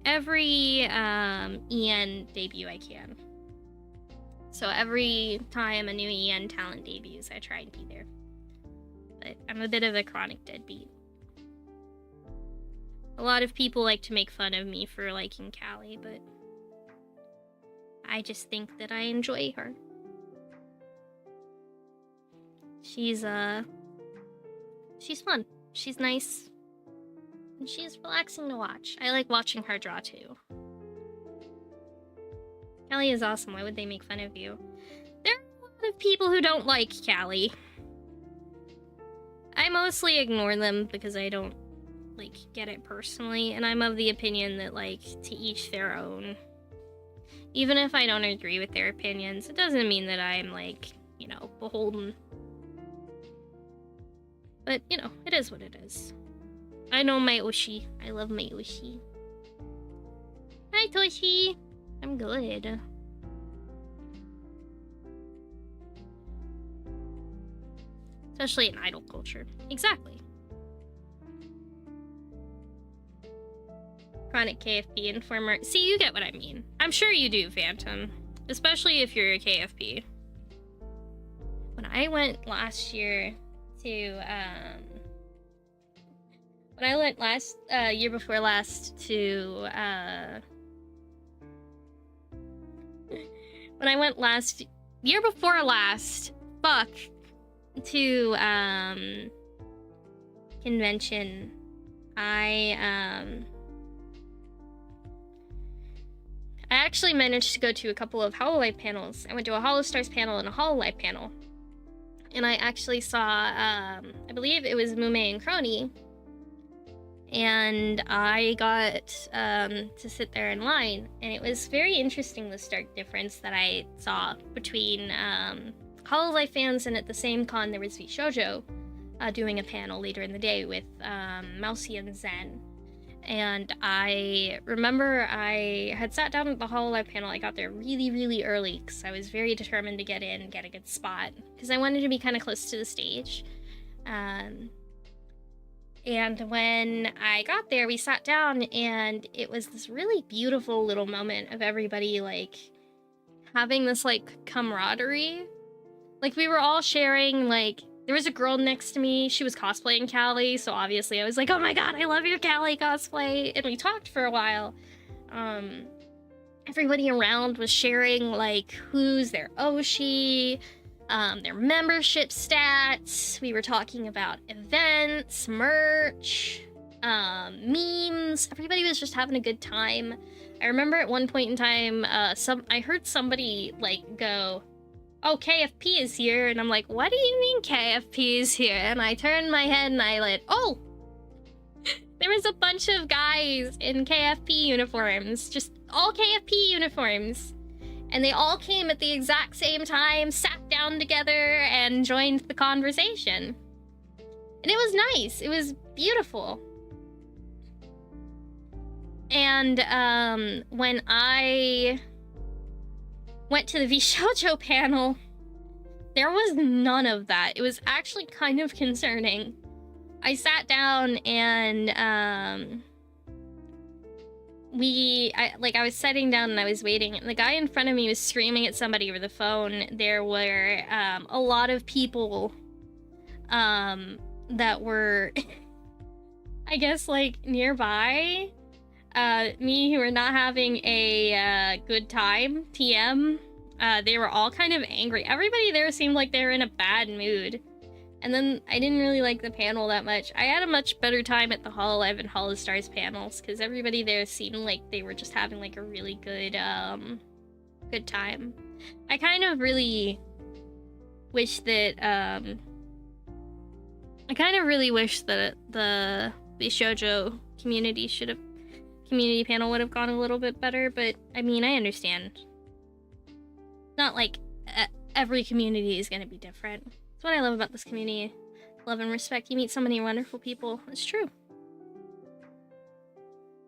[SPEAKER 2] every EN debut I can. So every time a new EN talent debuts, I try and be there. But I'm a bit of a chronic deadbeat. A lot of people like to make fun of me for liking Callie, but I just think that I enjoy her. She's fun. She's nice. And she's relaxing to watch. I like watching her draw too. Callie is awesome. Why would they make fun of you? There are a lot of people who don't like Callie. I mostly ignore them because I don't, like, get it personally, and I'm of the opinion that, like, to each their own. Even if I don't agree with their opinions, it doesn't mean that I'm, like, you know, beholden. But, you know, it is what it is. I know my Oshi. I love my Oshi. Hi, Toshi. I'm good. Especially in idol culture. Exactly. Chronic KFP informer. See, you get what I mean. I'm sure you do, Phantom. Especially if you're a KFP. When I went last year to, when I went year before last to, when I went year before last, fuck, to, convention, I actually managed to go to a couple of HoloLive panels. I went to a HoloStars panel and a HoloLive panel. And I actually saw, I believe it was Yume and Crony. And I got to sit there in line. And it was very interesting, the stark difference that I saw between HoloLive fans, and at the same con there was VShojo doing a panel later in the day with Mousy and Zen. And I remember I had sat down at the HoloLive panel. I got there really, really early because I was very determined to get in and get a good spot because I wanted to be kind of close to the stage. And when I got there, we sat down and it was this really beautiful little moment of everybody like having this like camaraderie. Like we were all sharing, like, there was a girl next to me. She was cosplaying Callie, so obviously I was like, oh my god, I love your Callie cosplay. And we talked for a while. Everybody around was sharing, like, who's their Oshi, their membership stats. We were talking about events, merch, memes. Everybody was just having a good time. I remember at one point in time, I heard somebody, like, go, oh, KFP is here, and I'm like, what do you mean KFP is here? And I turned my head and I went, oh! There was a bunch of guys in KFP uniforms, just all KFP uniforms. And they all came at the exact same time, sat down together, and joined the conversation. And it was nice, it was beautiful. And when I went to the VShojo panel, there was none of that. It was actually kind of concerning. I sat down and I was sitting down and I was waiting, and the guy in front of me was screaming at somebody over the phone. There were a lot of people that were I guess like nearby me who were not having a good time, TM. They were all kind of angry. Everybody there seemed like they were in a bad mood. And then I didn't really like the panel that much. I had a much better time at the HoloLive and HoloStars panels because everybody there seemed like they were just having like a really good good time. I kind of really wish that the shoujo community panel would have gone a little bit better, but I mean, I understand. Not like every community is going to be different. That's what I love about this community. Love and respect. You meet so many wonderful people. It's true.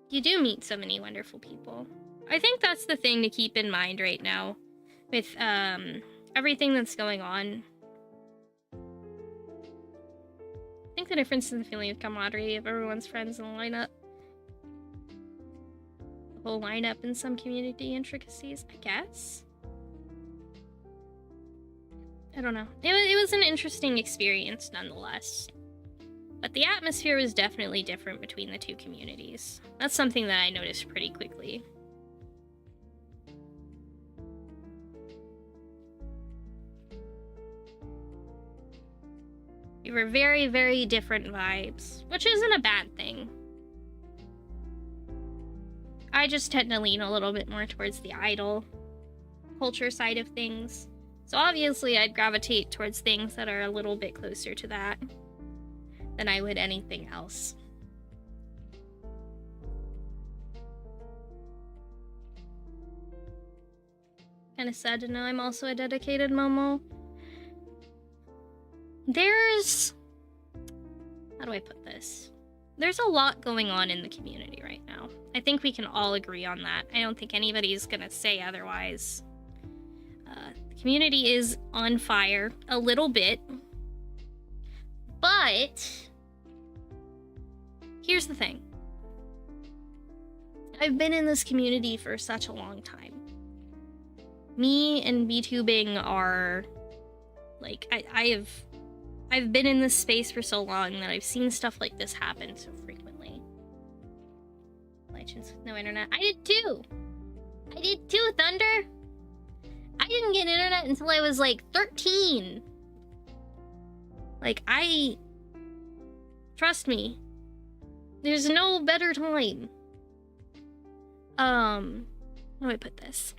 [SPEAKER 2] You do meet so many wonderful people. I think that's the thing to keep in mind right now with everything that's going on. I think the difference is the feeling of camaraderie of everyone's friends in the lineup. The whole lineup and some community intricacies, I guess. I don't know. It was an interesting experience nonetheless. But the atmosphere was definitely different between the two communities. That's something that I noticed pretty quickly.
[SPEAKER 1] were very, very different vibes, which isn't a bad thing. I just tend to lean a little bit more towards the idol culture side of things. So obviously I'd gravitate towards things that are a little bit closer to that than I would anything else. Kind of sad to know I'm also a dedicated Momo. There's... How do I put this? There's a lot going on in the community right now. I think we can all agree on that. I don't think anybody's gonna say otherwise. The community is on fire a little bit. But... here's the thing. I've been in this community for such a long time. Me and VTubing are... like, I've been in this space for so long that I've seen stuff like this happen so frequently. Legends with no internet. I did too! I did too, Thunder! I didn't get internet until I was like 13. Like, trust me. There's no better time. How do I put this?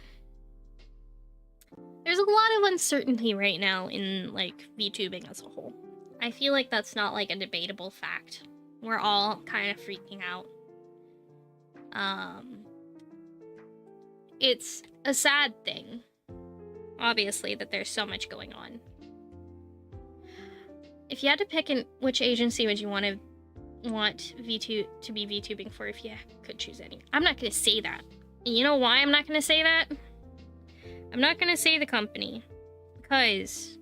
[SPEAKER 1] There's a lot of uncertainty right now in, like, VTubing as a whole. I feel like that's not, like, a debatable fact. We're all kind of freaking out. It's a sad thing, obviously, that there's so much going on. If you had to pick which agency would you want VTube to be VTubing for if you could choose any? I'm not going to say that. And you know why I'm not going to say that? I'm not going to say the company because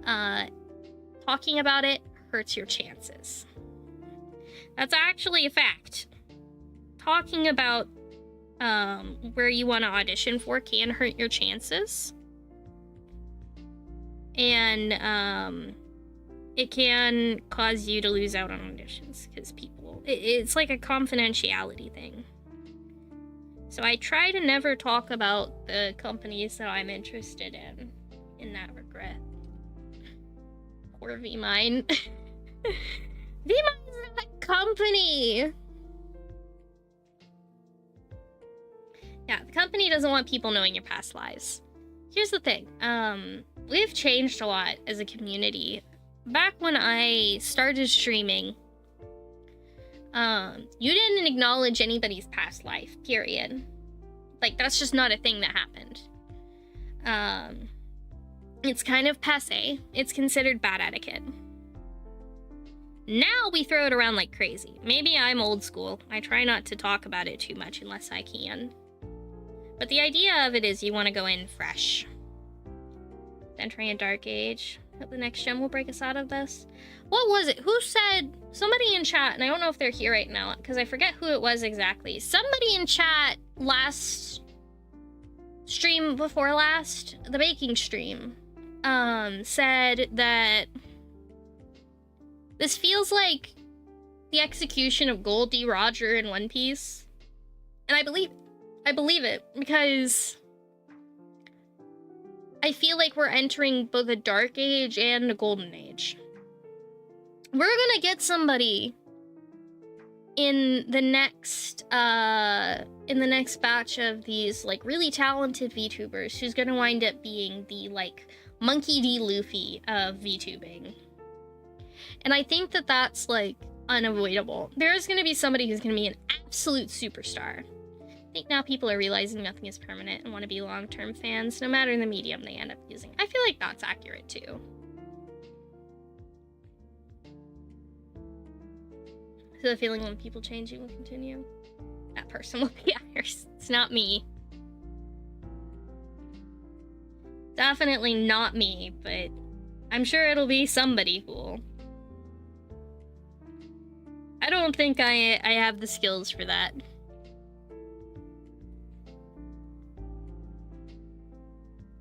[SPEAKER 1] talking about it hurts your chances. That's actually a fact. Talking about where you want to audition for can hurt your chances. And it can cause you to lose out on auditions because it's like a confidentiality thing. So I try to never talk about the companies that I'm interested in that regret. Poor VMine. VMine's not a company! Yeah, the company doesn't want people knowing your past lives. Here's the thing, we've changed a lot as a community. Back when I started streaming, you didn't acknowledge anybody's past life, period. Like, that's just not a thing that happened. It's kind of passé. It's considered bad etiquette. Now we throw it around like crazy. Maybe I'm old school. I try not to talk about it too much unless I can. But the idea of it is you want to go in fresh. Entering a dark age. Hope the next gem will break us out of this. What was it? Who said? Somebody in chat, and I don't know if they're here right now, because I forget who it was exactly. Somebody in chat last stream before last, the baking stream, said that this feels like the execution of Goldie Roger in One Piece. And I believe it, because I feel like we're entering both a dark age and a golden age. We're gonna get somebody in the next batch of these, like, really talented VTubers who's gonna wind up being the, like, Monkey D. Luffy of VTubing. And I think that that's, like, unavoidable. There's gonna be somebody who's gonna be an absolute superstar. I think now people are realizing nothing is permanent and want to be long-term fans, no matter the medium they end up using. I feel like that's accurate, too. So the feeling when people change, you will continue. That person will be ours. It's not me. Definitely not me, but I'm sure it'll be somebody cool. I don't think I have the skills for that.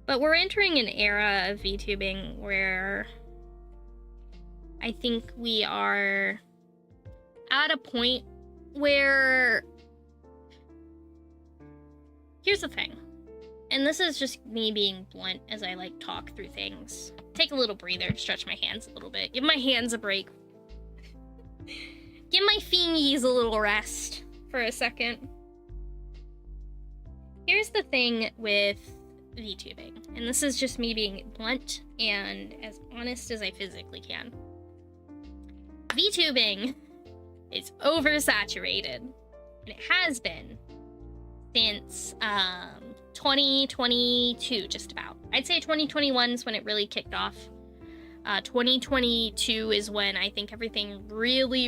[SPEAKER 1] But we're entering an era of VTubing where I think we are at a point where... Here's the thing. And this is just me being blunt as I like talk through things. Take a little breather, stretch my hands a little bit, give my hands a break. Give my fingies a little rest for a second. Here's the thing with VTubing, and this is just me being blunt and as honest as I physically can. VTubing is oversaturated, and it has been since 2022, just about. I'd say 2021 is when it really kicked off. 2022 is when I think everything really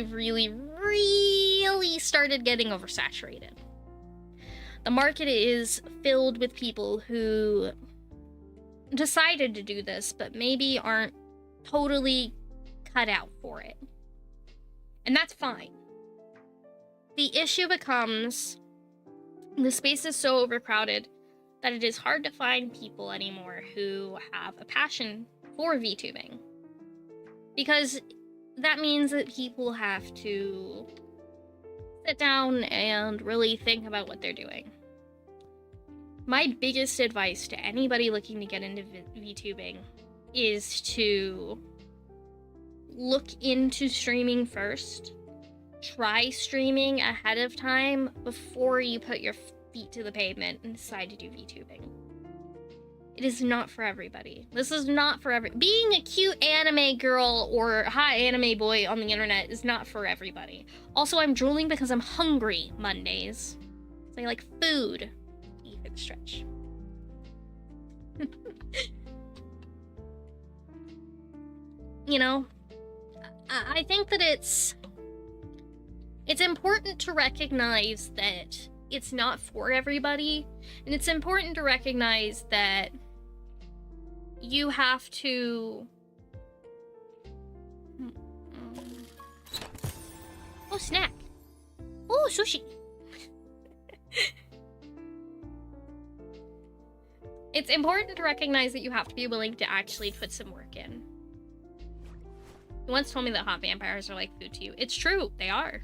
[SPEAKER 1] started getting oversaturated. The market is filled with people who decided to do this, but maybe aren't totally cut out for it. And that's fine. The issue becomes the space is so overcrowded that it is hard to find people anymore who have a passion for VTubing. Because that means that people have to sit down and really think about what they're doing. My biggest advice to anybody looking to get into VTubing is to look into streaming first. Try streaming ahead of time before you put your feet to the pavement and decide to do VTubing. It is not for everybody. This is not for being a cute anime girl or hot anime boy on the internet is not for everybody. Also, I'm drooling because I'm hungry Mondays. So I like food. Eat for the stretch. You know, I think that it's important to recognize that it's not for everybody, and it's important to recognize that you have to... Oh, snack. Oh, sushi. It's important to recognize that you have to be willing to actually put some work in. You once told me that hot vampires are like food to you. It's true, they are.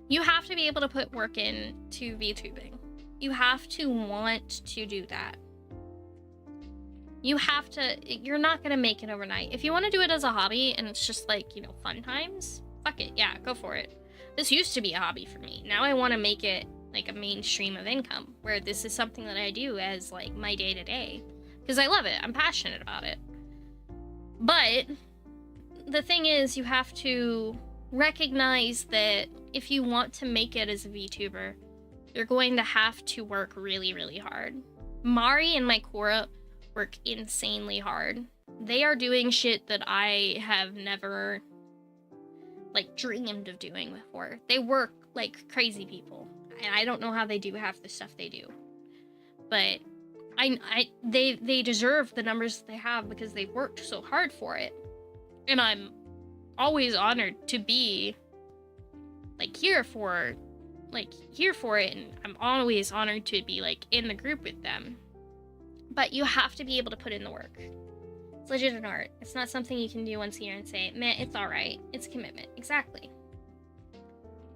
[SPEAKER 1] You have to be able to put work in to VTubing. You have to want to do that. You have to, you're not gonna make it overnight. If you wanna do it as a hobby and it's just like, you know, fun times, fuck it, yeah, go for it. This used to be a hobby for me. Now I wanna make it like a mainstream of income, where this is something that I do as like my day-to-day. Because I love it, I'm passionate about it. But the thing is, you have to recognize that if you want to make it as a VTuber, you're going to have to work really hard. Mari and Mykora work insanely hard. They are doing shit that I have never like dreamed of doing before. They work like crazy people, and I don't know how they do half the stuff they do, but they deserve the numbers that they have because they've worked so hard for it. And I'm always honored to be like here for it, and I'm always honored to be like in the group with them. But you have to be able to put in the work. It's legit an art. It's not something you can do once a year and say, man, it's alright. It's a commitment. Exactly.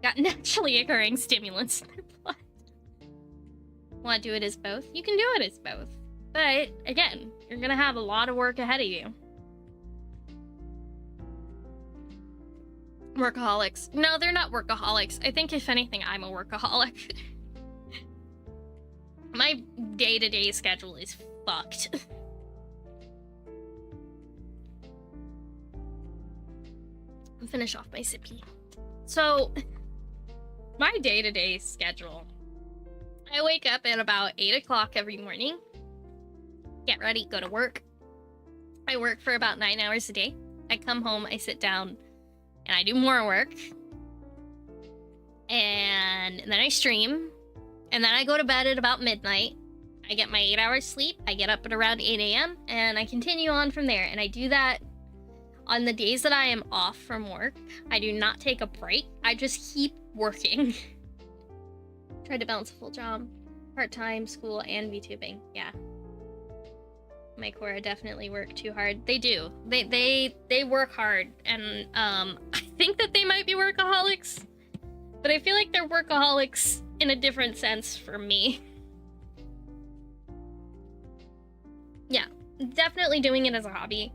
[SPEAKER 1] Got naturally occurring stimulants in their blood. Want to do it as both? You can do it as both. But, again, you're gonna have a lot of work ahead of you. Workaholics. No, they're not workaholics. I think, if anything, I'm a workaholic. My day-to-day schedule is fucked. I'll finish off my sippy. So, my day-to-day schedule. I wake up at about 8 o'clock every morning. Get ready, go to work. I work for about 9 hours a day. I come home, I sit down, and I do more work. And then I stream. And then I go to bed at about midnight. I get my 8 hours sleep. I get up at around 8 a.m. and I continue on from there. And I do that on the days that I am off from work. I do not take a break. I just keep working. Try to balance a full job, part-time, school, and VTubing. Yeah. Mykora definitely work too hard. They do. They work hard. And I think that they might be workaholics. But I feel like they're workaholics in a different sense for me. definitely doing it as a hobby.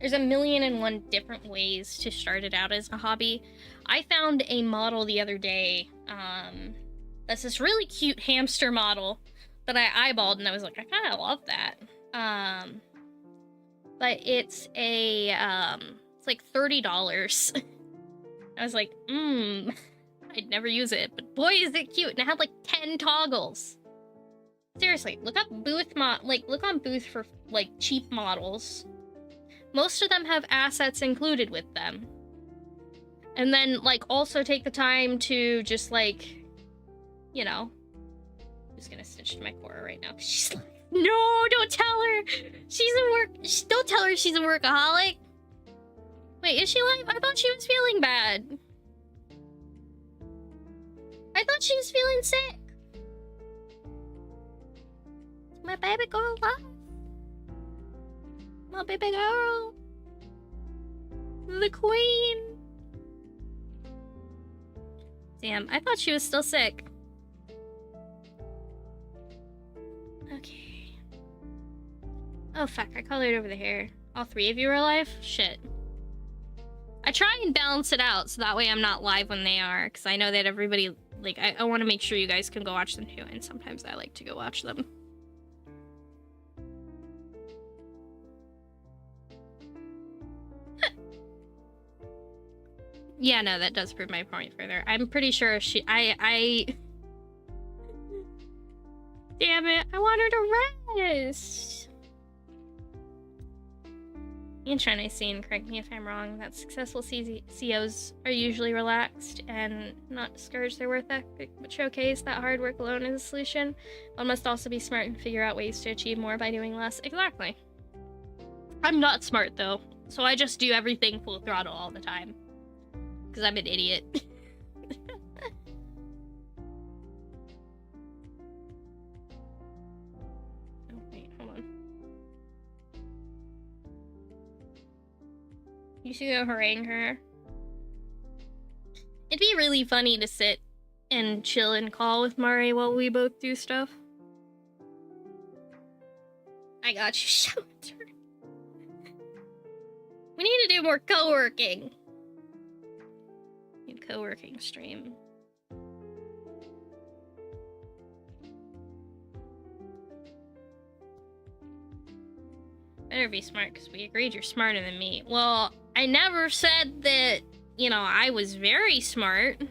[SPEAKER 1] There's a million and one different ways to start it out as a hobby. I found a model the other day, that's this really cute hamster model that I eyeballed, and I was like, I kind of love that. But it's a, it's like $30. I was like, I'd never use it, but boy is it cute, and it had like 10 toggles. Seriously, look up Booth look on Booth for like cheap models. Most of them have assets included with them. And then like also take the time to just like, you know, I'm just gonna stitch to Mykora right now. She's like, no, don't tell her. Don't tell her she's a workaholic. Wait, is she alive? I thought she was feeling bad. I thought she was feeling sick. My baby girl alive. My baby girl. The queen. Damn, I thought she was still sick. Okay. Oh fuck, I colored over the hair. All three of you are alive? Shit. I try and balance it out so that way I'm not live when they are, because I know that everybody, like, I want to make sure you guys can go watch them too, and sometimes I like to go watch them. Yeah, no, that does prove my point further. I'm pretty sure I Damn it, I want her to rest. In China scene, correct me if I'm wrong, that successful CEOs are usually relaxed and not discourage their work ethic, but showcase that hard work alone is a solution. One must also be smart and figure out ways to achieve more by doing less. Exactly. I'm not smart though, so I just do everything full throttle all the time. Because I'm an idiot. Oh, wait, hold on. You should go harangue her. It'd be really funny to sit and chill and call with Mari while we both do stuff. I got you, Shelter. We need to do more co-working. Co-working stream. Better be smart, because we agreed you're smarter than me. Well, I never said that, you know, I was very smart.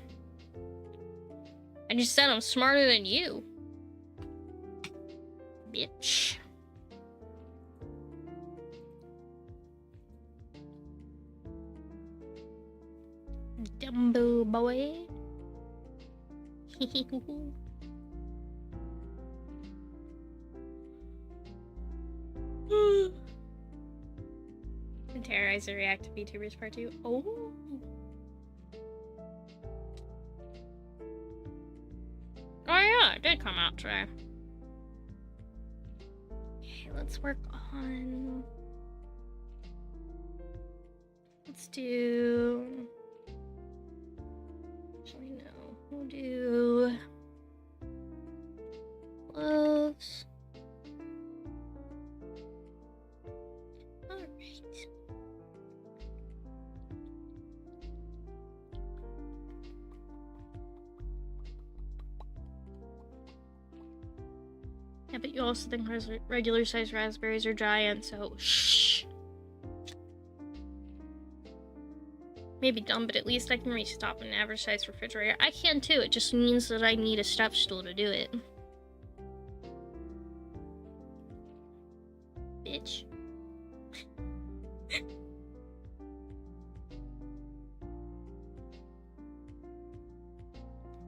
[SPEAKER 1] I just said I'm smarter than you. Bitch. Dumbo boy. And terrorize the reactive VTubers part 2. Oh. Oh yeah, it did come out today. Okay, let's work on. Let's do. Actually, no. We'll do clothes. Alright. Yeah, but you also think regular sized raspberries are giant, so shh. Maybe dumb, but at least I can reach the top of an average size refrigerator. I can too, it just means that I need a step stool to do it. Bitch.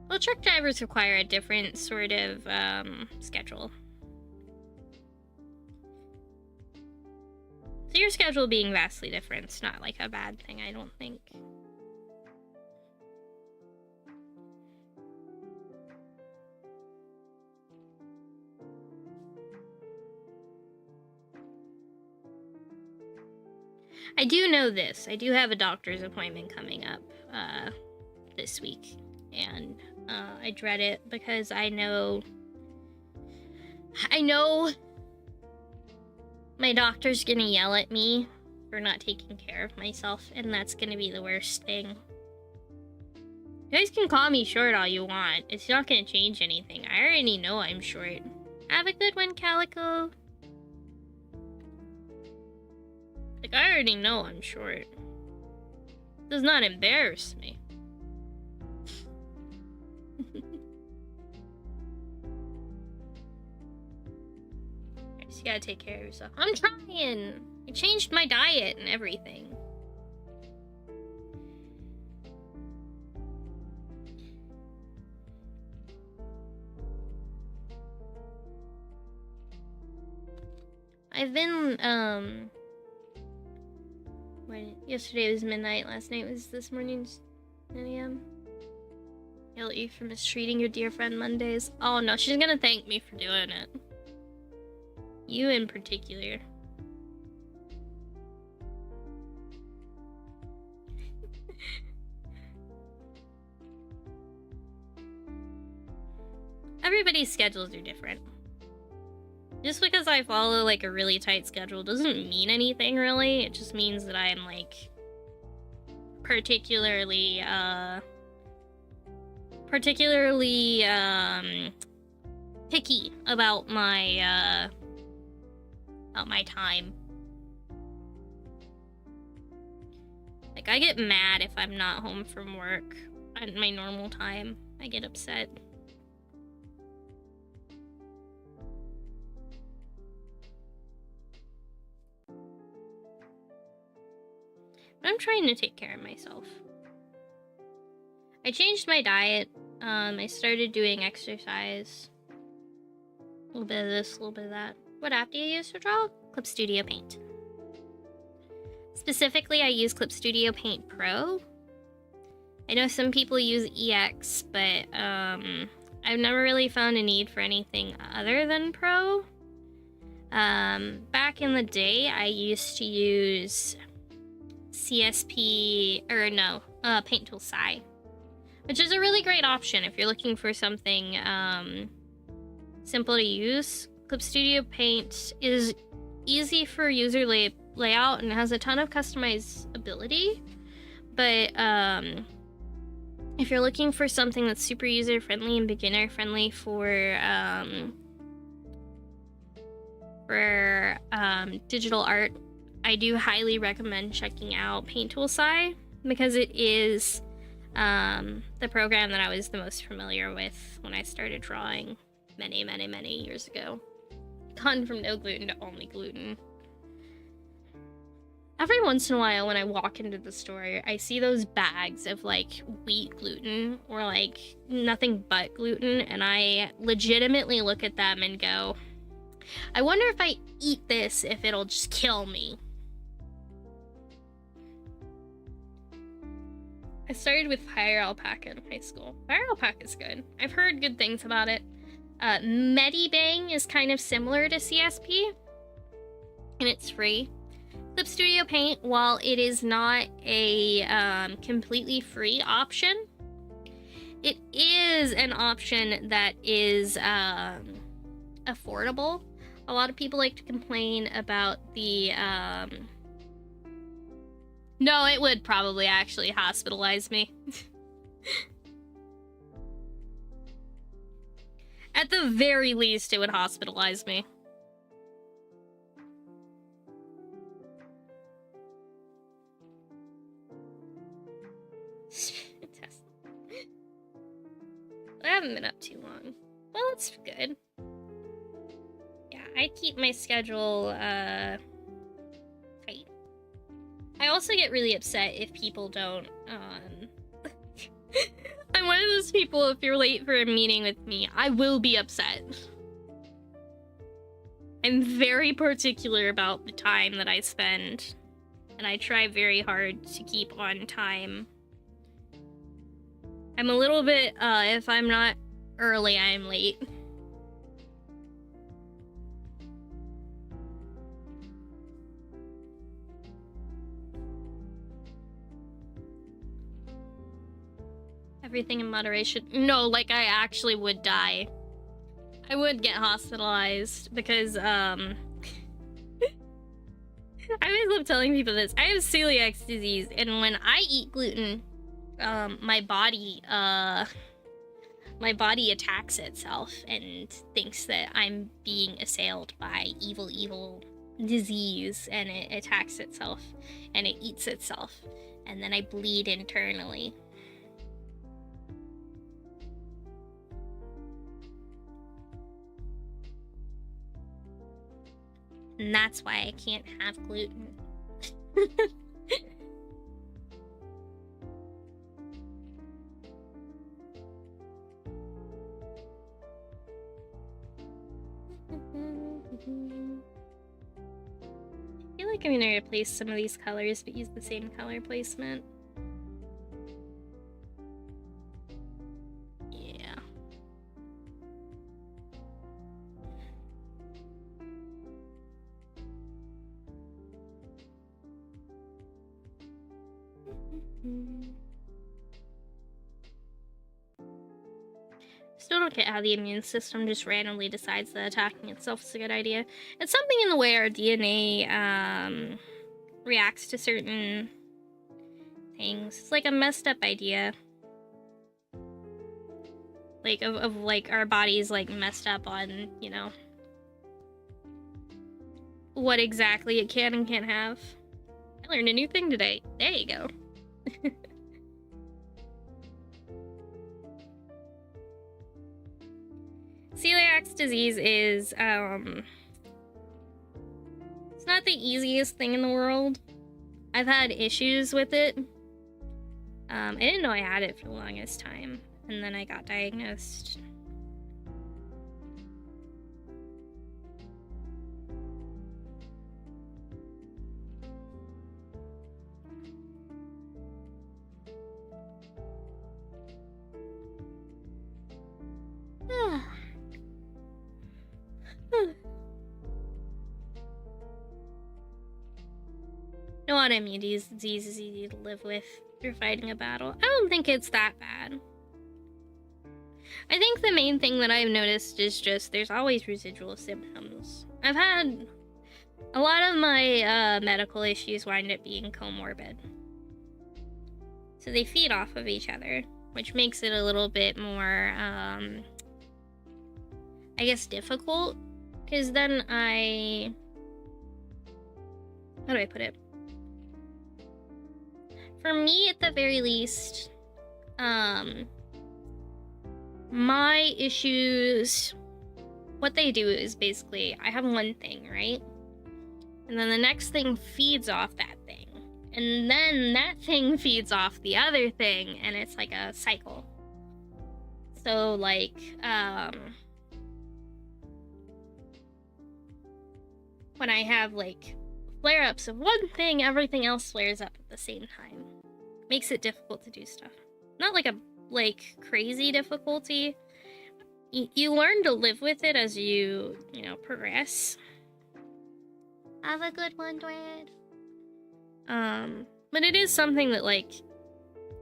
[SPEAKER 1] Well, truck drivers require a different sort of schedule. So your schedule being vastly different, it's not like a bad thing, I don't think. I do know this. I do have a doctor's appointment coming up this week. And I dread it because I know
[SPEAKER 2] My doctor's gonna yell at me for not taking care of myself, and that's gonna be the worst thing. You guys can call me short all you want. It's not gonna change anything. I already know I'm short. Have a good one, Calico. Like, I already know I'm short. It does not embarrass me. You gotta take care of yourself. I'm trying! I changed my diet and everything. I've been, yesterday was midnight, last night was this morning's 9 a.m. Yell at you for mistreating your dear friend Mondays. Oh no, she's gonna thank me for doing it. You in particular. Everybody's schedules are different. Just because I follow like a really tight schedule doesn't mean anything really. It just means that I'm like particularly picky about my time. Like, I get mad if I'm not home from work at my normal time. I get upset. But I'm trying to take care of myself. I changed my diet. I started doing exercise. A little bit of this, a little bit of that. What app do you use to draw? Clip Studio Paint. Specifically, I use Clip Studio Paint Pro. I know some people use EX, but I've never really found a need for anything other than Pro. Back in the day, I used to use CSP, or no, Paint Tool Sci, which is a really great option if you're looking for something simple to use. Clip Studio Paint is easy for user layout and has a ton of customizability, but if you're looking for something that's super user friendly and beginner friendly for digital art, I do highly recommend checking out Paint Tool Sci, because it is the program that I was the most familiar with when I started drawing many years ago. Gone from no gluten to only gluten. Every once in a while when I walk into the store, I see those bags of like wheat gluten or like nothing but gluten, and I legitimately look at them and go, I wonder if I eat this, if it'll just kill me. I started with Fire Alpaca in high school. Fire Alpaca is good. I've heard good things about it. Medibang is kind of similar to CSP, and it's free. Clip Studio Paint, while it is not a completely free option, it is an option that is affordable. A lot of people like to complain about the no, it would probably actually hospitalize me. At the very least, it would hospitalize me. I haven't been up too long. Well, that's good. Yeah, I keep my schedule, tight. I also get really upset if people don't, I'm one of those people, if you're late for a meeting with me, I will be upset. I'm very particular about the time that I spend, and I try very hard to keep on time. I'm a little bit, if I'm not early, I'm late. Everything in moderation. No, like I actually would die. I would get hospitalized because,
[SPEAKER 1] love telling people this. I have celiac disease, and when I eat gluten, my body attacks itself and thinks that I'm being assailed by evil disease, and it attacks itself and it eats itself, and then I bleed internally. And that's why I can't have gluten. I feel like I'm gonna replace some of these colors but use the same color placement. Yeah. Still don't get how the immune system just randomly decides that attacking itself is a good idea. It's something in the way our DNA reacts to certain things. It's like a messed up idea. Like of like our bodies like messed up on, you know, what exactly it can and can't have. I learned a new thing today. There you go. Celiac disease is, it's not the easiest thing in the world. I've had issues with it. I didn't know I had it for the longest time, and then I got diagnosed. No autoimmune disease is easy to live with. You're fighting a battle. I don't think it's that bad. I think the main thing that I've noticed is just there's always residual symptoms. I've had a lot of my medical issues wind up being comorbid. So they feed off of each other, which makes it a little bit more, I guess, difficult. Because then how do I put it? For me, at the very least, my issues, what they do is basically, I have one thing, right? And then the next thing feeds off that thing. And then that thing feeds off the other thing, and it's like a cycle. So, like, when I have, like, flare-ups of one thing, everything else flares up at the same time. Makes it difficult to do stuff. Not like a, like, crazy difficulty. You learn to live with it as you know, progress.
[SPEAKER 2] Have a good one, Dwayne.
[SPEAKER 1] But it is something that, like,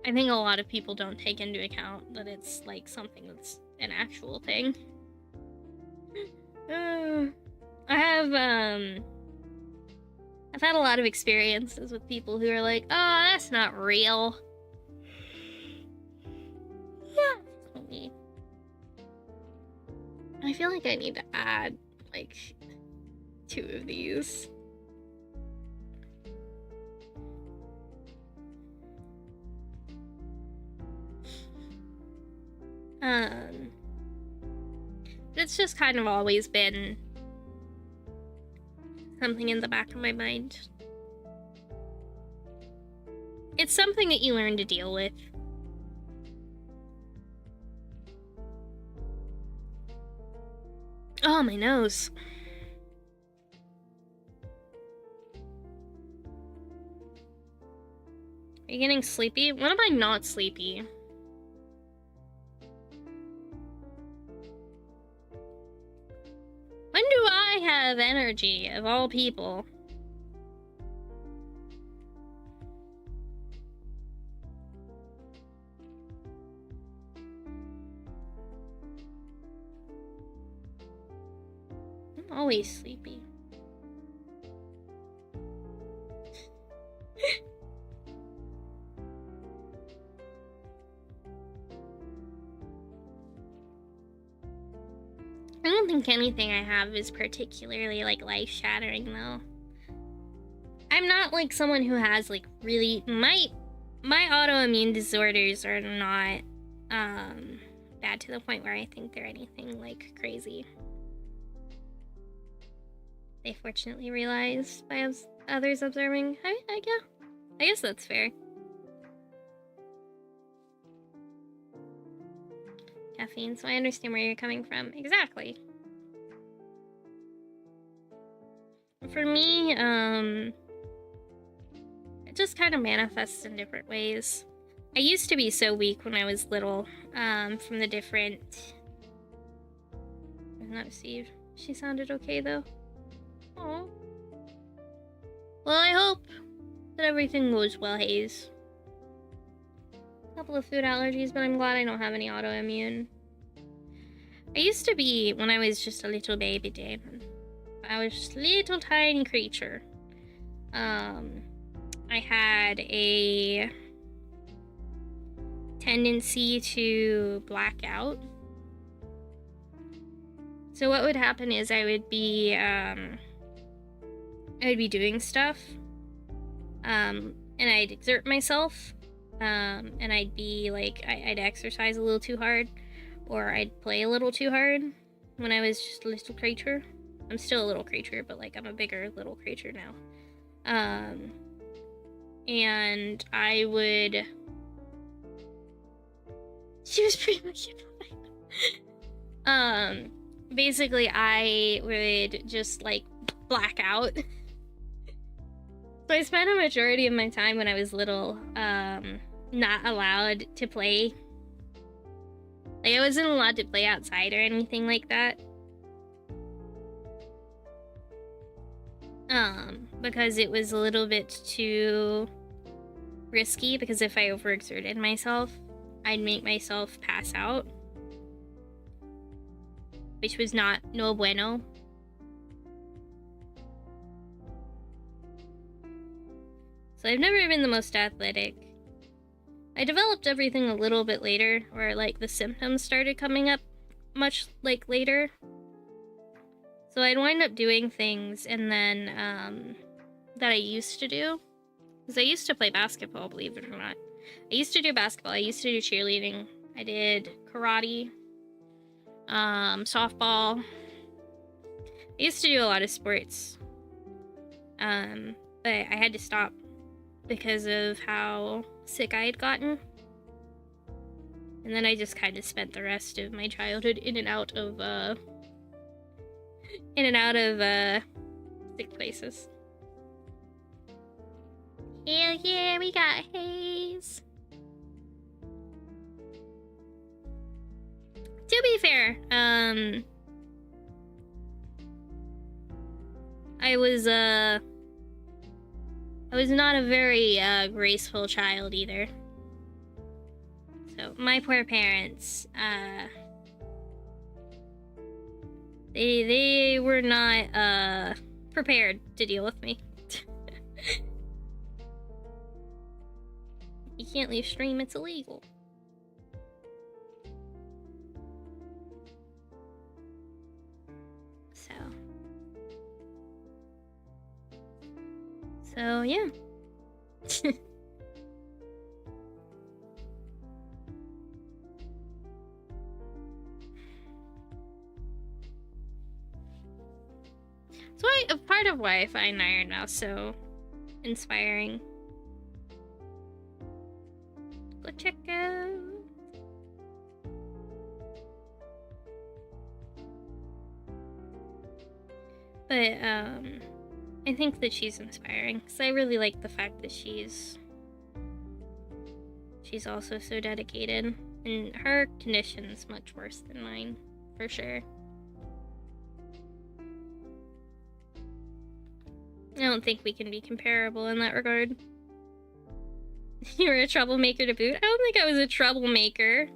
[SPEAKER 1] I think a lot of people don't take into account, that it's, like, something that's an actual thing. I've had a lot of experiences with people who are like, oh, that's not real. Yeah. I feel like I need to add, like, 2 of these. It's just kind of always been something in the back of my mind. It's something that you learn to deal with. Oh, my nose. Are you getting sleepy? When am I not sleepy? When do I have energy, of all people? I'm always sleepy.
[SPEAKER 2] I don't think anything I have is particularly, like, life-shattering, though. I'm not, like, someone who has, like, really... My autoimmune disorders are not, bad to the point where I think they're anything, like, crazy. They fortunately realized by others observing. I guess that's fair. Caffeine, so I understand where you're coming from. Exactly. For me, it just kind of manifests in different ways. I used to be so weak when I was little, from the different... Not Steve. She sounded okay, though. Aww. Well, I hope that everything goes well, Hayes. A couple of food allergies, but I'm glad I don't have any autoimmune. I used to be, when I was just a little baby Damon, I was just a little tiny creature. I had a tendency to black out. So what would happen is I would be doing stuff, and I'd exert myself, and I'd be like, I'd exercise a little too hard, or I'd play a little too hard when I was just a little creature. I'm still a little creature, but like I'm a bigger little creature now. And I would... She was pretty much fine. Basically I would just like black out. So I spent a majority of my time when I was little, not allowed to play. Like, I wasn't allowed to play outside or anything like that. Because it was a little bit too risky, because if I overexerted myself, I'd make myself pass out. Which was no bueno. So I've never been the most athletic. I developed everything a little bit later, where like the symptoms started coming up much like later. So I'd wind up doing things and then that I used to do. Because I used to play basketball, believe it or not. I used to do basketball, I used to do cheerleading, I did karate, softball. I used to do a lot of sports. But I had to stop because of how sick I had gotten. And then I just kind of spent the rest of my childhood in and out of sick places. Hell yeah, we got Hayes. To be fair, I was not a very graceful child either. So my poor parents, they were not prepared to deal with me. You can't leave stream, it's illegal. So yeah. So a part of why I find Iron now so inspiring. Go check out. But I think that she's inspiring, because I really like the fact that she's also so dedicated, and her condition's much worse than mine, for sure. I don't think we can be comparable in that regard. You were a troublemaker to boot? I don't think I was a troublemaker.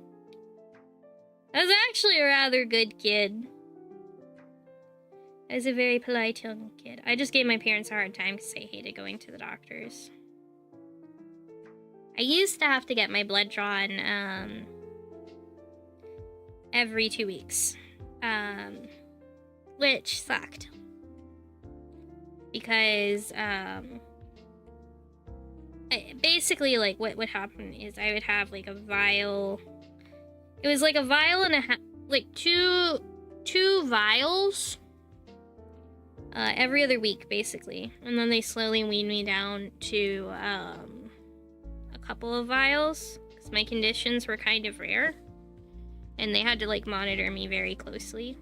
[SPEAKER 2] I was actually a rather good kid. I was a very polite young kid. I just gave my parents a hard time because I hated going to the doctors. I used to have to get my blood drawn every 2 weeks.
[SPEAKER 1] which sucked. Because, basically, like, what would happen is I would have, like, a vial. It was, like, a vial and a half, like, two vials every other week, basically. And then they slowly weaned me down to a couple of vials, because my conditions were kind of rare. And they had to, like, monitor me very closely.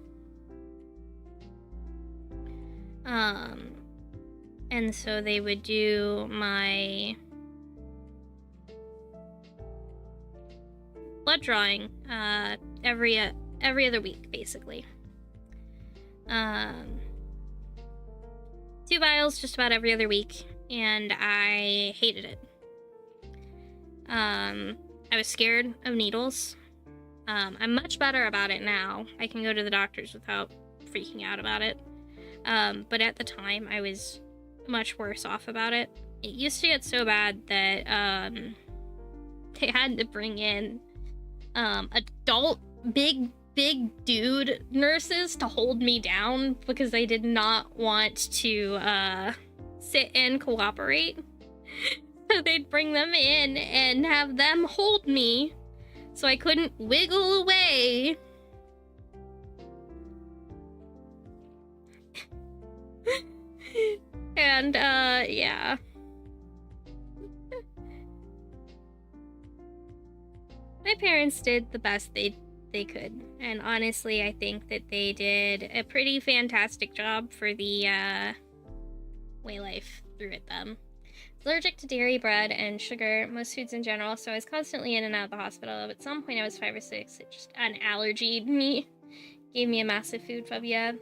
[SPEAKER 1] And so they would do my blood drawing every other week, basically. 2 vials just about every other week, and I hated it. I was scared of needles. I'm much better about it now. I can go to the doctors without freaking out about it. But at the time, I was much worse off about it. It used to get so bad that they had to bring in adult big dude nurses to hold me down because they did not want to sit and cooperate. So they'd bring them in and have them hold me so I couldn't wiggle away. And yeah. My parents did the best they could, and honestly I think that they did a pretty fantastic job for the way life threw at them. Allergic to dairy, bread, and sugar, most foods in general, so I was constantly in and out of the hospital. At some point I was 5 or 6, it just an allergy me, gave me a massive food phobia,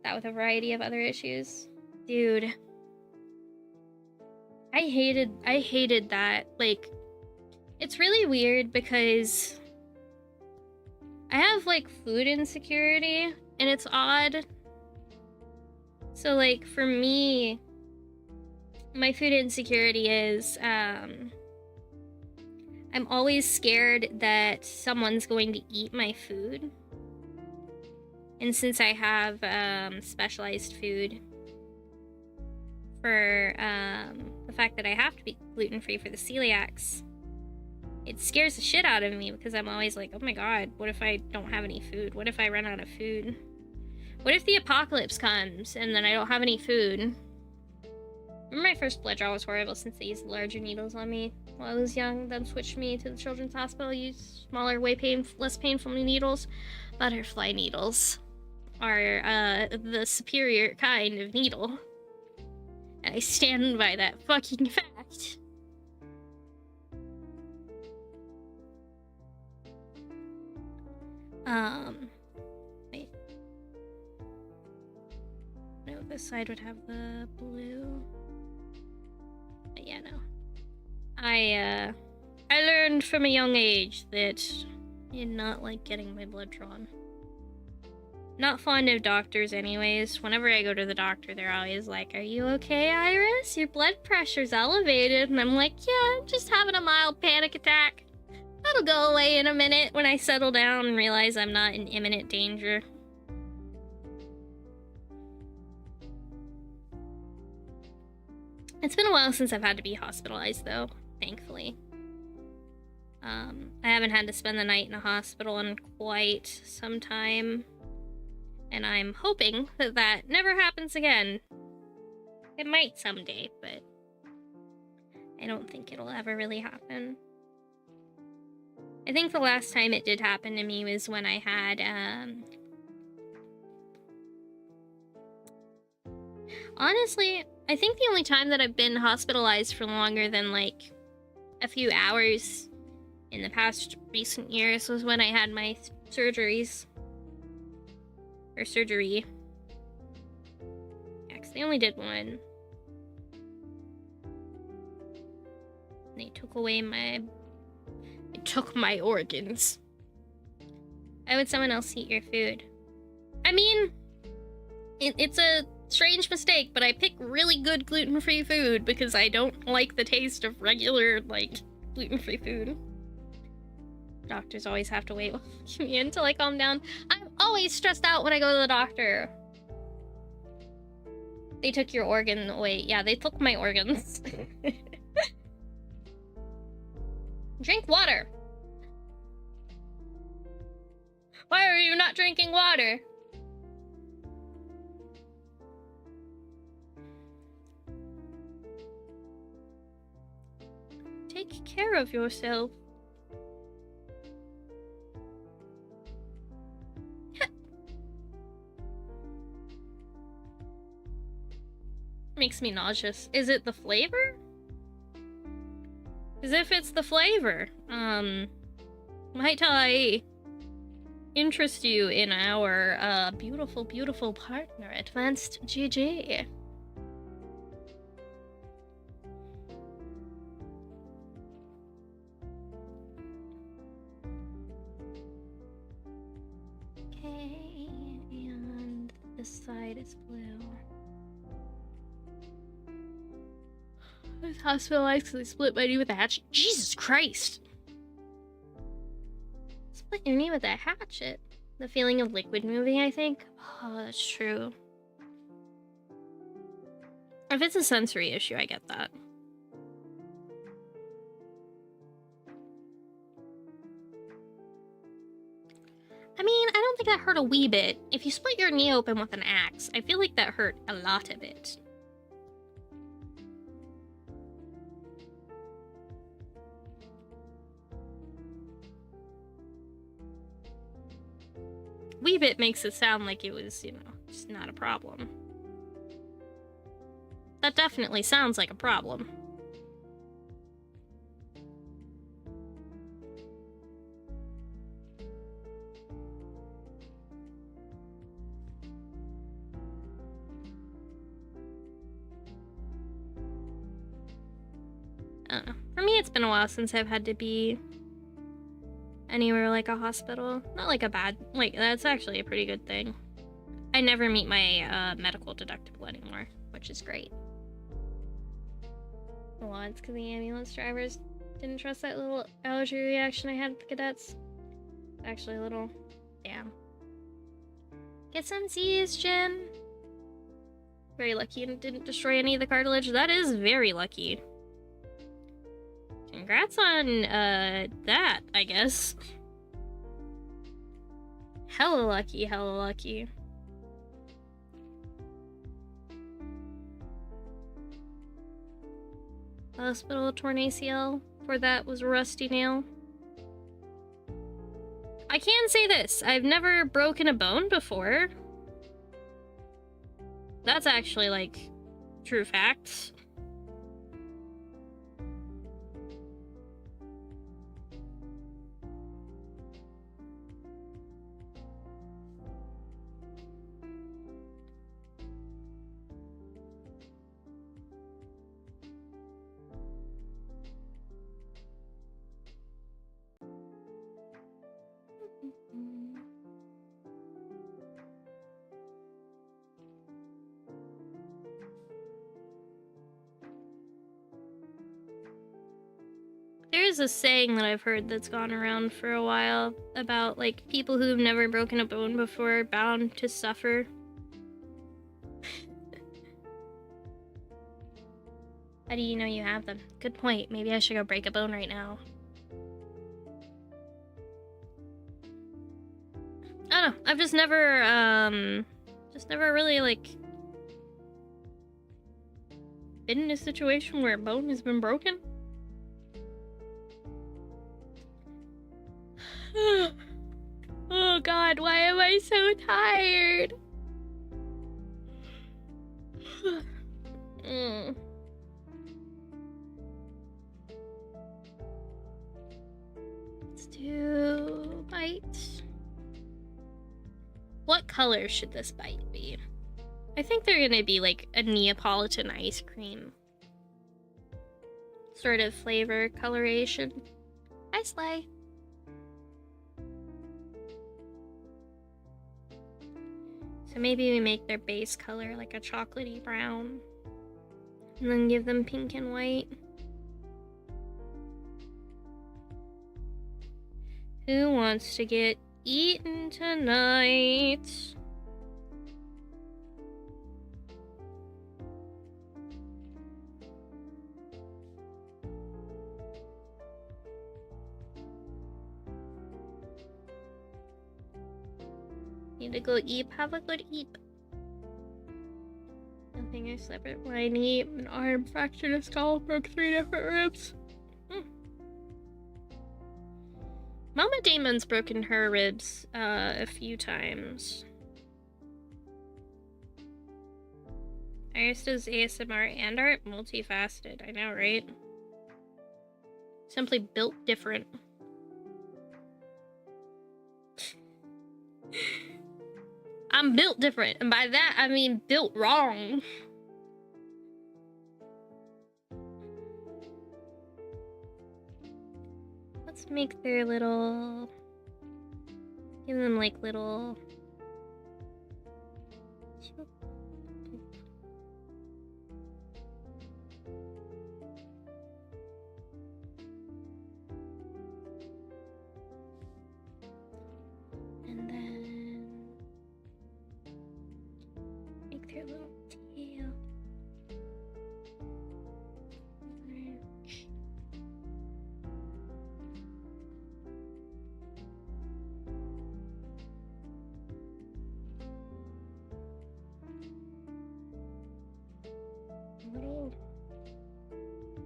[SPEAKER 1] that with a variety of other issues. Dude, I hated that. Like, it's really weird because I have, like, food insecurity, and it's odd. So, like, for me, my food insecurity is, I'm always scared that someone's going to eat my food. And since I have, specialized food for, the fact that I have to be gluten-free for the celiacs, it scares the shit out of me because I'm always like, oh my god, what if I don't have any food? What if I run out of food? What if the apocalypse comes and then I don't have any food? Remember my first blood draw was horrible since they used larger needles on me while I was young, then switched me to the children's hospital, used smaller, less painful needles. Butterfly needles are the superior kind of needle. And I stand by that fucking fact. Wait. No, this side would have the blue. But yeah, no. I learned from a young age that I did not like getting my blood drawn. Not fond of doctors anyways. Whenever I go to the doctor, they're always like, are you okay, Iris? Your blood pressure's elevated. And I'm like, yeah, I'm just having a mild panic attack. That'll go away in a minute when I settle down and realize I'm not in imminent danger. It's been a while since I've had to be hospitalized, though, thankfully. I haven't had to spend the night in a hospital in quite some time. And I'm hoping that that never happens again. It might someday, but I don't think it'll ever really happen. I think the last time it did happen to me was when I had, honestly, I think the only time that I've been hospitalized for longer than, like, a few hours in the past recent years was when I had my surgeries. Or surgery. Yeah, 'cause they only did one. They took away They took my organs. Why would someone else eat your food? I mean, it's a strange mistake, but I pick really good gluten-free food because I don't like the taste of regular, like, gluten-free food. Doctors always have to wait me until I calm down. I'm always stressed out when I go to the doctor. They took your organ away. Yeah, they took my organs. Drink water. Why are you not drinking water? Take care of yourself. Makes me nauseous. Is it the flavor? Because if it's the flavor, might I interest you in our beautiful, beautiful partner, Advanced GG? Okay, and this side is blue. I was hospitalized because I split my knee with a hatchet. Jesus Christ! Split your knee with a hatchet? The feeling of liquid moving, I think? Oh, that's true. If it's a sensory issue, I get that. I mean, I don't think that hurt a wee bit. If you split your knee open with an axe, I feel like that hurt a lot of it. Wee bit makes it sound like it was, you know, just not a problem. That definitely sounds like a problem. I don't know. For me, it's been a while since I've had to be anywhere like a hospital. Not like a bad, like, that's actually a pretty good thing. I never meet my medical deductible anymore, which is great. Well, it's because the ambulance drivers didn't trust that little allergy reaction I had with the cadets. Actually a little, damn. Get some Z's, Jen. Very lucky and didn't destroy any of the cartilage. That is very lucky. Congrats on, that, I guess. Hella lucky, hella lucky. Hospital torn ACL for that was a rusty nail. I can say this, I've never broken a bone before. That's actually, like, true facts. There's a saying that I've heard that's gone around for a while about, like, people who've never broken a bone before are bound to suffer. How do you know you have them? Good point. Maybe I should go break a bone right now. I don't know. I've just never really, like, been in a situation where a bone has been broken. Oh god, why am I so tired? Let's do bite. What color should this bite be? I think they're gonna be like a Neapolitan ice cream sort of flavor coloration. Hi, Sly. So maybe we make their base color like a chocolatey brown. And then give them pink and white. Who wants to get eaten tonight? Need to go eat. Have a good eat. Nothing I slept at when I eat. An arm fractured a skull, broke 3 different ribs. Mama Damon's broken her ribs a few times. Iris does ASMR and art, multifaceted. I know, right? Simply built different. I'm built different, and by that I mean built wrong. Let's make their little... Give them like little... And then... Make their little tail.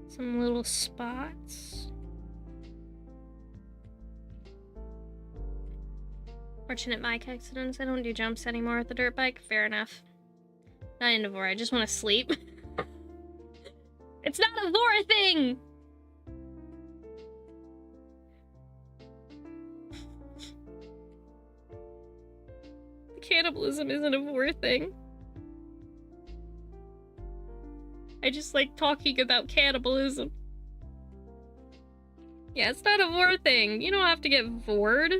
[SPEAKER 1] Some little spots. Fortunate bike accidents. I don't do jumps anymore with the dirt bike. Fair enough. Not into vor. I just want to sleep. It's not a vor thing! Cannibalism isn't a vor thing. I just like talking about cannibalism. Yeah, it's not a vor thing. You don't have to get vored.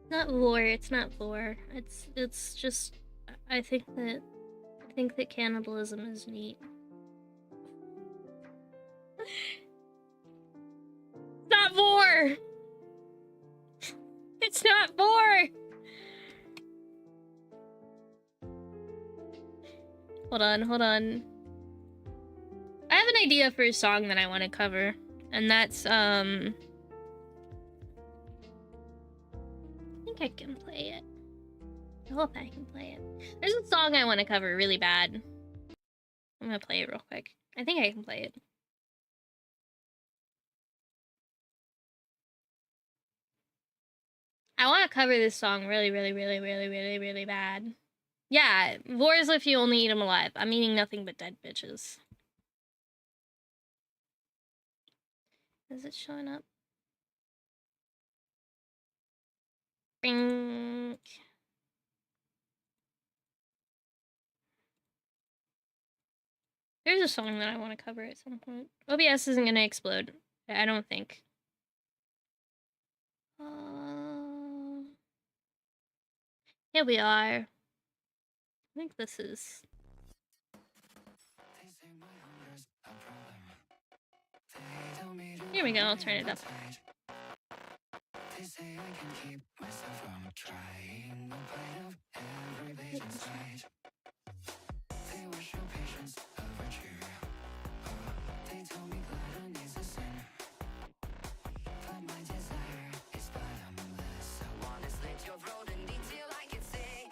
[SPEAKER 1] Not vor, it's not vor. It's just I think that cannibalism is neat. It's not vor! It's not vor! Hold on. I have an idea for a song that I want to cover, and that's I think I can play it. I hope I can play it. There's a song I want to cover really bad. I'm gonna play it real quick. I think I can play it. I want to cover this song really bad. Yeah, Vors if you only eat them alive. I'm eating nothing but dead bitches. Is it showing up? Bing. There's a song that I want to cover at some point. OBS isn't going to explode. I don't think. Here we are. I think this is... Here we go, I'll turn it up. They say I can keep myself from trying no bite of every page inside. They wish your patience a virtue. They told me gluttony's a sin. But my desire is bottomless. I wanna slit your throat and eat till I get sick.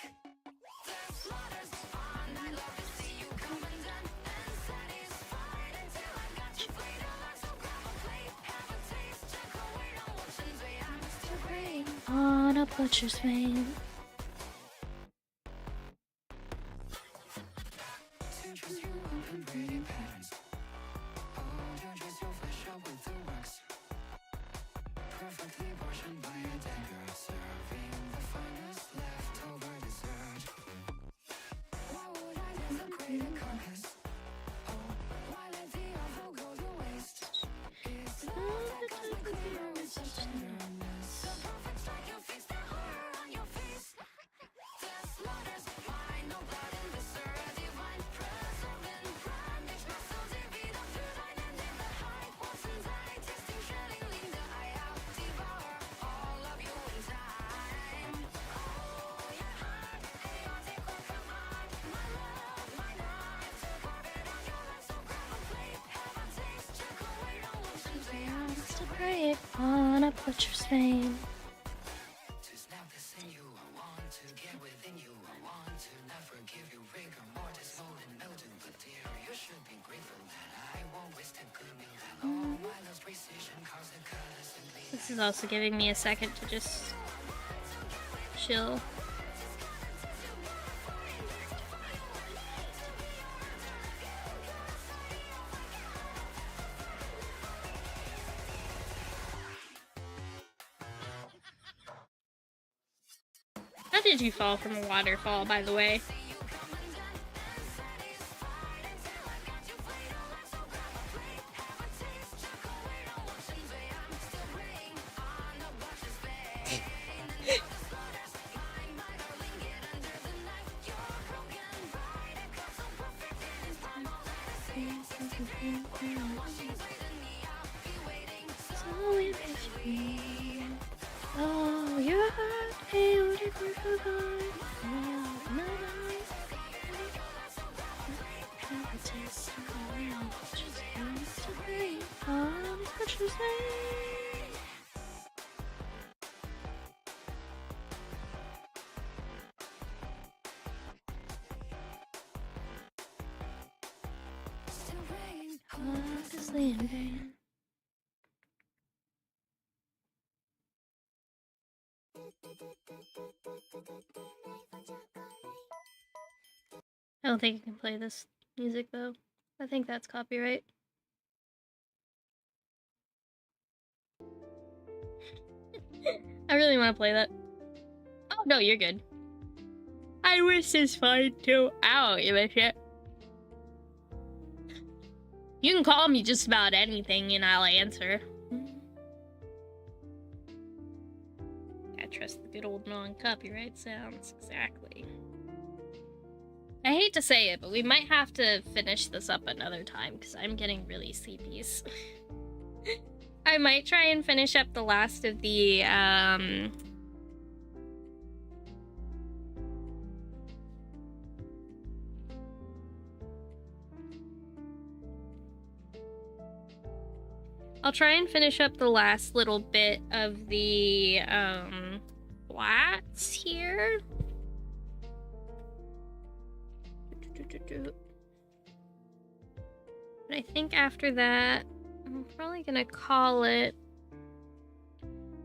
[SPEAKER 1] The slaughters on, I'd love to see you come undone and satisfied until I got you played along. So grab a plate, have a taste, check away on what's way I'm still great on a butcher's vein.
[SPEAKER 2] prey on a butcher's vein. This is also giving me a second to just chill. How did you fall from a waterfall, by the way? Oh, your heart, hey, would it be forgotten? I don't think you can play this music though. I think that's copyright. I really want to play that. Oh no, you're good. I wish this fine too. I don't give a shit. You can call me just about anything and I'll answer. I trust the good old non-copyright sounds. Exactly. I hate to say it, but we might have to finish this up another time because I'm getting really sleepies. I might try and finish up the last of the, I'll try and finish up the last little bit of the, flats here. But I think after that, I'm probably gonna call it.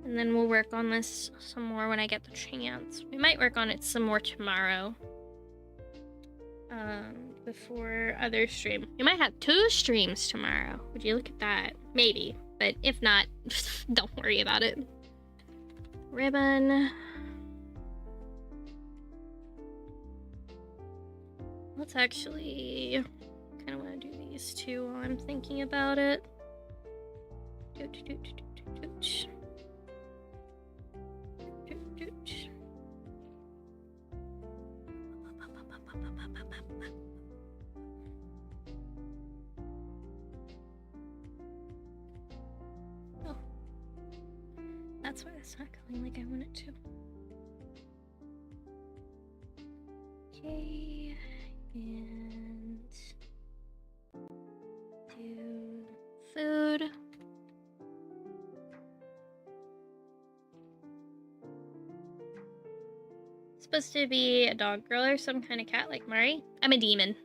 [SPEAKER 2] And then we'll work on this some more when I get the chance. We might work on it some more tomorrow. Before other stream. We might have 2 streams tomorrow. Would you look at that? Maybe. But if not, don't worry about it. Ribbon. Let's actually kind of want to do these 2 while I'm thinking about it. Oh, that's why it's not going like I want it to. Okay. And do food. Supposed to be a dog girl or some kind of cat like Murray. I'm a demon.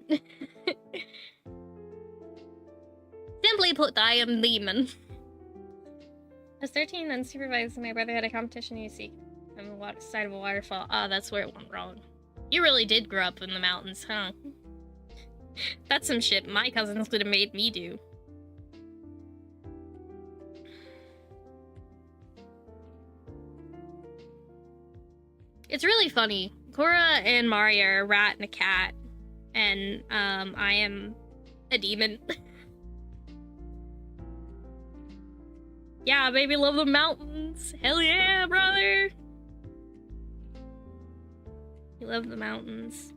[SPEAKER 2] Simply put, I am demon. I was 13, unsupervised, and my brother had a competition you see on the side of a waterfall. Ah, that's where it went wrong. You really did grow up in the mountains, huh? That's some shit my cousins could have made me do. It's really funny. Mykora and Mario are a rat and a cat, and I am a demon. Yeah, baby, love the mountains. Hell yeah, brother. You love the mountains.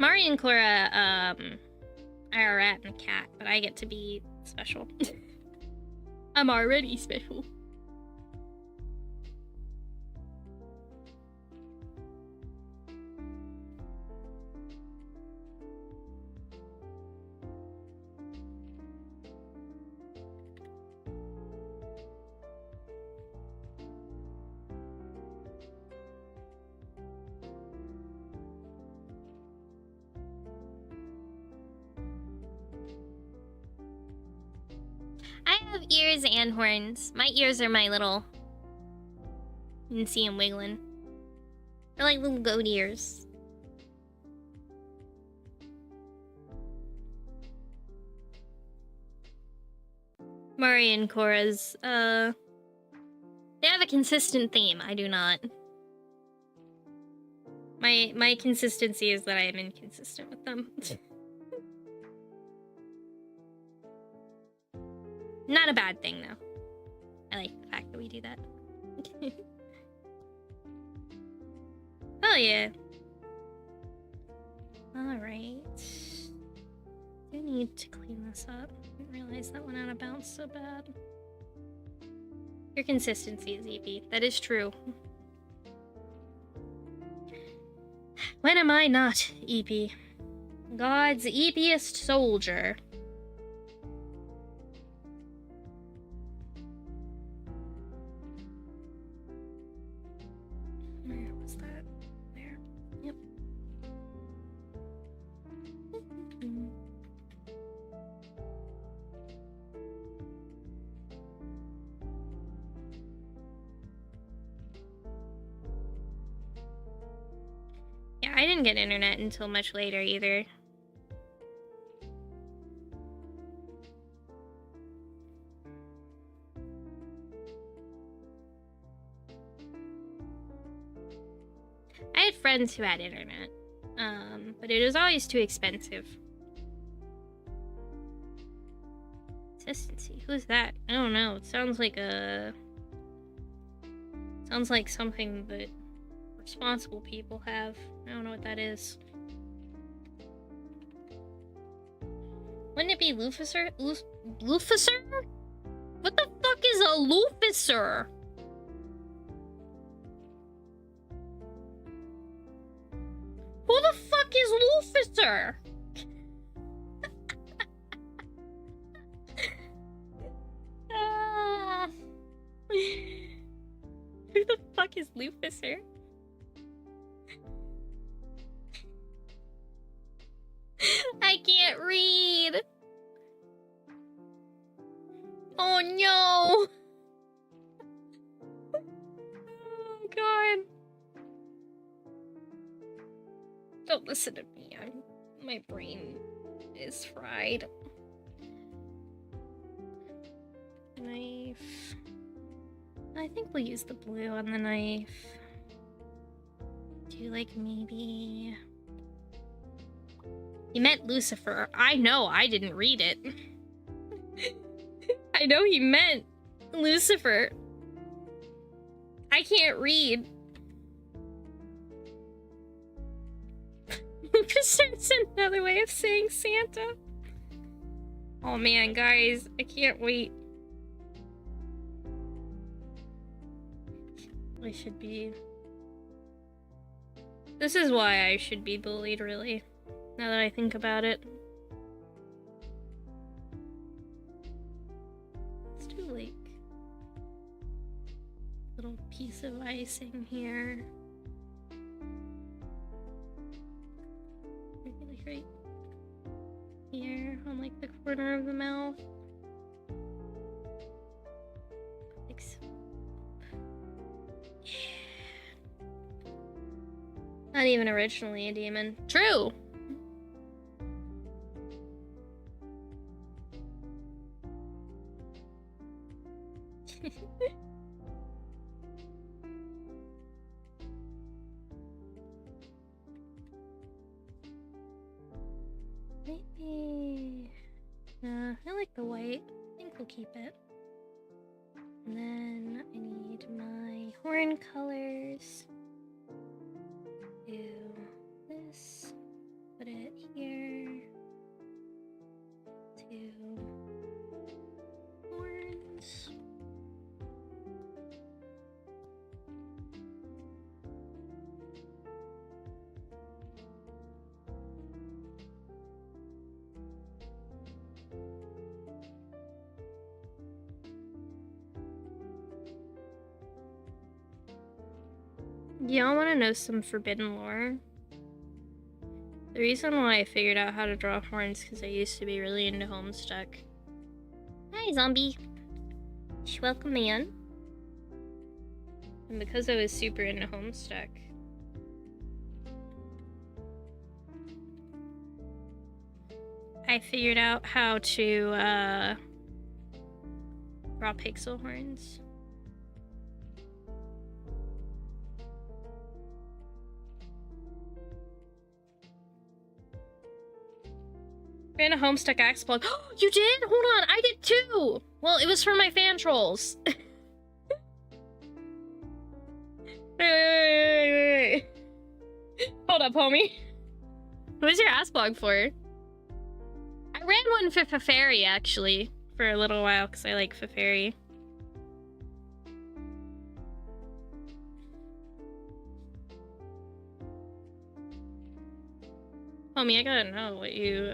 [SPEAKER 2] Mari and Cora, are a rat and a cat, but I get to be special. I'm already special. I have ears and horns. My ears are my little... You can see them wiggling. They're like little goat ears. Mari and Cora's, they have a consistent theme. I do not. My consistency is that I am inconsistent with them. Not a bad thing, though. I like the fact that we do that. Oh, yeah. Alright. Do need to clean this up. I didn't realize that went out of bounds so bad. Your consistency is EP. That is true. When am I not EP? God's EPiest soldier. Where was that? There. Yep. Yeah, I didn't get internet until much later either. I had friends who had internet, but it was always too expensive. Consistency, who's that? I don't know. It sounds like something that responsible people have. I don't know what that is. Wouldn't it be Luficer? Luficer? What the fuck is a Luficer? Who the fuck is Luficer? Who the fuck is Luficer? I can't read. Oh no. Oh god. Don't listen to me. My brain is fried. Knife. I think we'll use the blue on the knife. Do like maybe... He meant Lucifer. I know, I didn't read it. I know he meant Lucifer. I can't read. Lucifer's another way of saying Santa. Oh man, guys, I can't wait. I should be... This is why I should be bullied, really. Now that I think about it. Let's do, like... a little piece of icing here. Maybe like right here, on like the corner of the mouth. Like so. Not even originally a demon. True! Maybe... Nah, I like the white. I think we'll keep it. And then I need my horn colors. Do this,
[SPEAKER 1] put it here. 2 horns. Y'all want to know some forbidden lore? The reason why I figured out how to draw horns is because I used to be really into Homestuck. Hi, zombie. Welcome in. And because I was super into Homestuck, I figured out how to draw pixel horns. Ran a Homestuck Axe blog. Oh, you did? Hold on, I did too! Well, it was for my fan trolls. Wait. Hold up, homie. What was your ass blog for? I ran one for Feferi, actually, for a little while, because I like Feferi. Homie, I gotta know what you,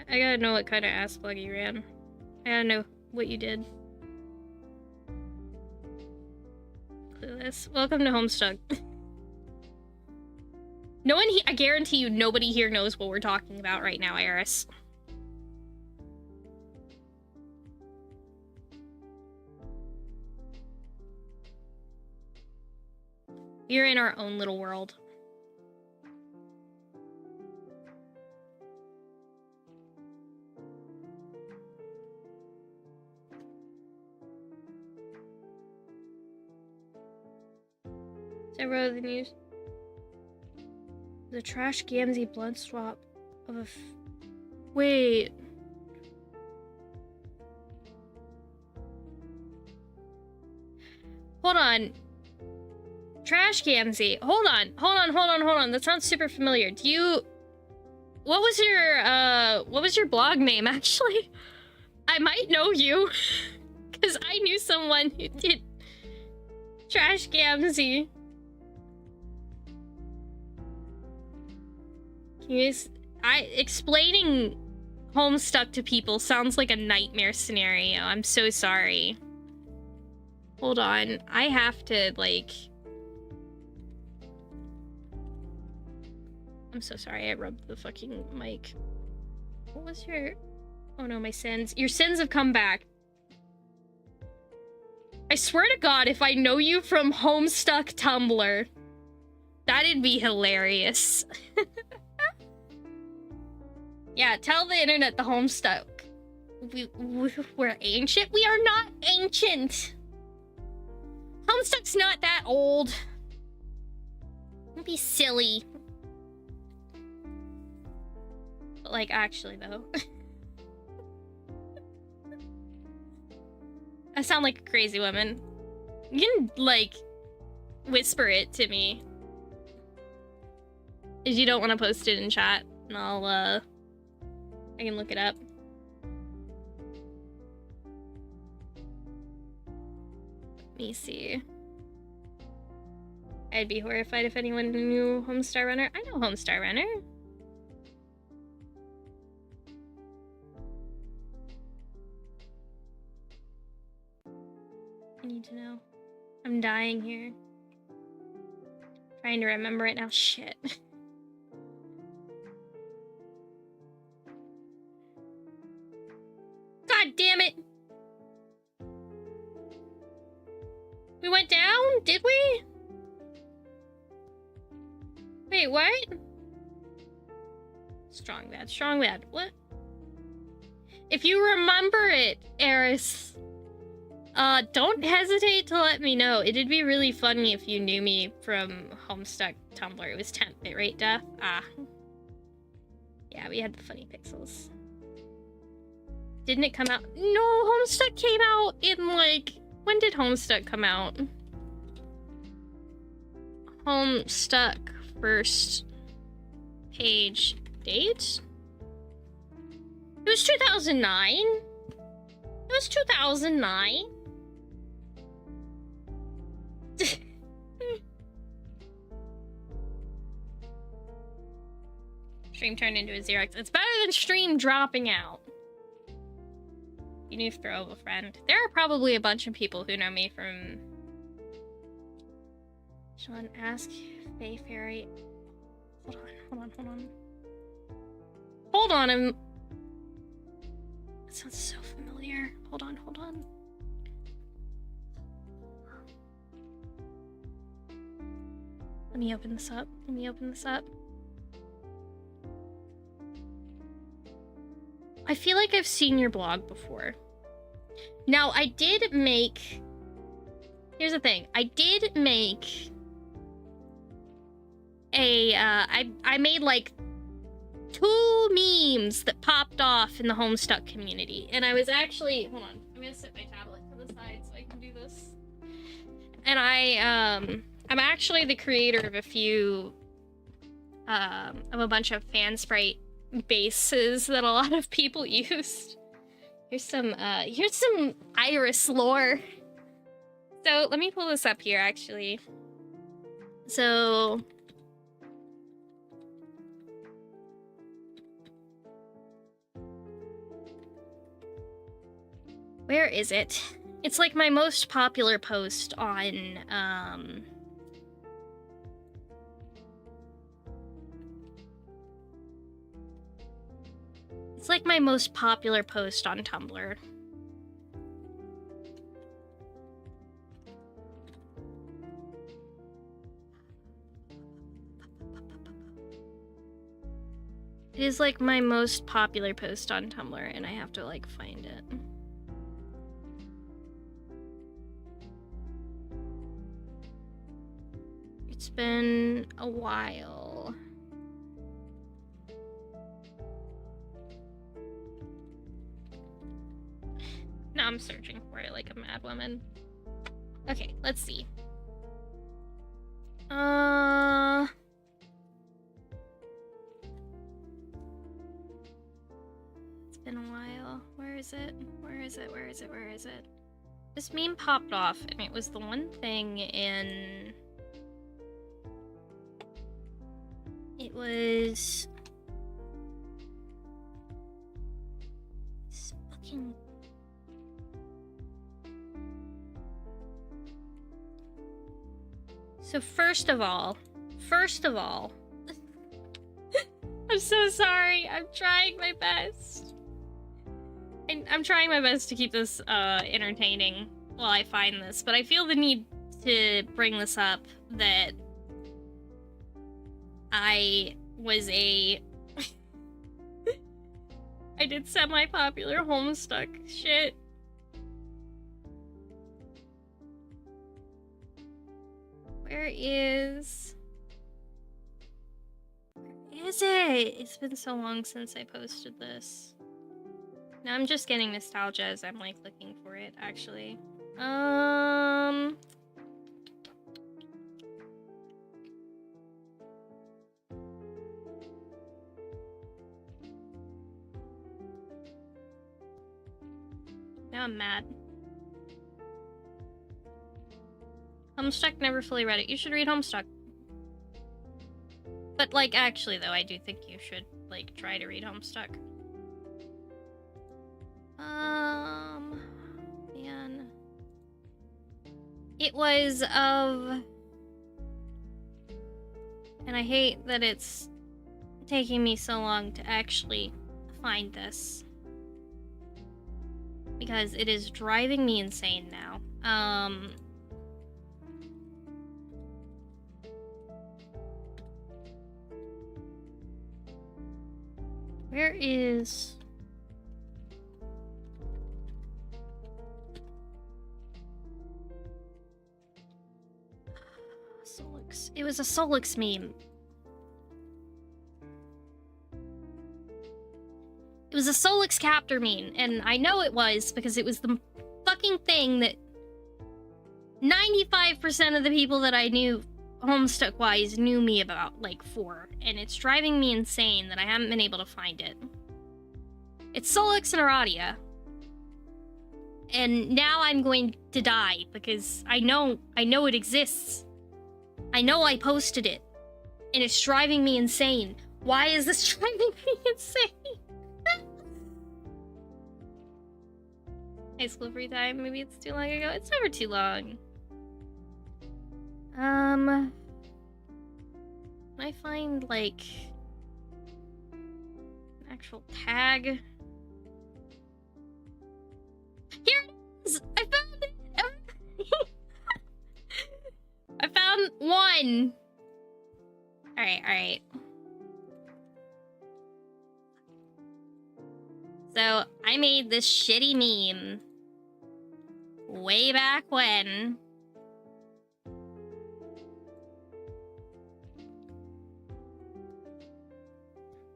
[SPEAKER 1] I gotta know what kind of ass plug you ran. I gotta know what you did. Clueless. Welcome to Homestuck. No one I guarantee you nobody here knows what we're talking about right now, Eris. You're in our own little world. Several of the news. The trash Gamzee blood swap of a wait. Hold on. Trash Gamzee. Hold on. That sounds super familiar. Do you... what was your blog name, actually? I might know you. Because I knew someone who did Trash Gamzee. Explaining Homestuck to people sounds like a nightmare scenario. I'm so sorry. Hold on. I have to, like... I'm so sorry, I rubbed the fucking mic. What was your... oh no, my sins. Your sins have come back. I swear to God, if I know you from Homestuck Tumblr, that'd be hilarious. Yeah, tell the internet the Homestuck. We're ancient? We are not ancient! Homestuck's not that old. Don't be silly. But, like, actually, though. I sound like a crazy woman. You can, like, whisper it to me. If you don't want to post it in chat, and I can look it up. Let me see. I'd be horrified if anyone knew Homestar Runner. I know Homestar Runner. I need to know. I'm dying here. Trying to remember it now. Shit. God damn it! We went down? Did we? Wait, what? Strong bad. What? If you remember it, Eris, don't hesitate to let me know. It'd be really funny if you knew me from Homestuck Tumblr. It was 10th right, Death? Ah. Yeah, we had the funny pixels. Didn't it come out? No, Homestuck came out in, like... when did Homestuck come out?
[SPEAKER 2] Homestuck first page date? It was 2009? It was 2009? Stream turned into a Xerox. It's better than stream dropping out. You need to throw a friend. There are probably a bunch of people who know me from... Sean, ask Faye Fairy. Hold on. Hold on, that sounds so familiar. Hold on. Let me open this up. I feel like I've seen your blog before. Now, I did make... Here's the thing. I did make a... I made, like, 2 memes that popped off in the Homestuck community. And I was actually... Hold on. I'm gonna set my tablet to the side so I can do this. And I'm actually the creator of a few... of a bunch of fan sprite bases that a lot of people used. Here's some Iris lore. So let me pull this up here actually. So where is it? It's like my most popular post on it's like my most popular post on Tumblr. It is like my most popular post on Tumblr, and I have to like find it. It's been a while. Now I'm searching for it like a mad woman. Okay, let's see. It's been a while. Where is it? This meme popped off, and it was the one thing in... It was... It's fucking... So first of all, I'm so sorry. I'm trying my best. I'm trying my best to keep this entertaining while I find this, but I feel the need to bring this up that I was I did semi-popular Homestuck shit. Where is it? It's been so long since I posted this. Now I'm just getting nostalgia as I'm like looking for it, actually. Now I'm mad. Homestuck, never fully read it. You should read Homestuck. But, like, actually, though, I do think you should, like, try to read Homestuck. Man. It was of... And I hate that it's taking me so long to actually find this. Because it is driving me insane now. Where is... Solix. It was a Solix meme. It was a Solix captor meme, and I know it was because it was the fucking thing that 95% of the people that I knew
[SPEAKER 1] Homestuck-wise, knew me about, like, 4, and it's driving me insane that I haven't been able to find it. It's Solix and Aradia. And now I'm going to die, because I know it exists. I know I posted it. And it's driving me insane. Why is this driving me insane? High school free time, maybe it's too long ago. It's never too long. Can I find, like, an actual tag? Here it is! I found it! I found one! Alright. So, I made this shitty meme way back when.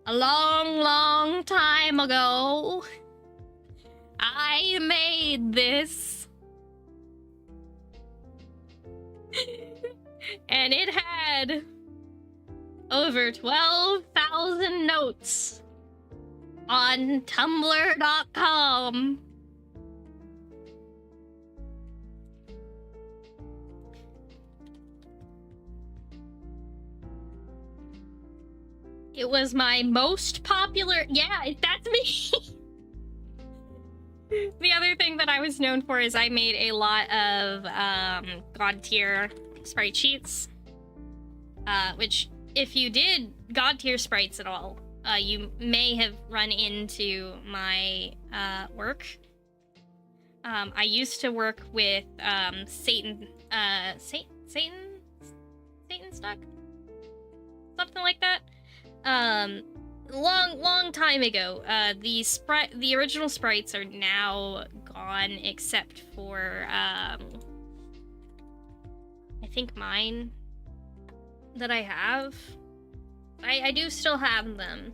[SPEAKER 1] A long time ago. I made this. And it had over 12,000 notes on Tumblr.com. It was my most popular... Yeah, that's me! The other thing that I was known for is I made a lot of God tier sprite sheets. Which, if you did God tier sprites at all, you may have run into my work. I used to work with Satan Stuck? Something like that. Long time ago. The original sprites are now gone, except for I think mine that I have. I do still have them.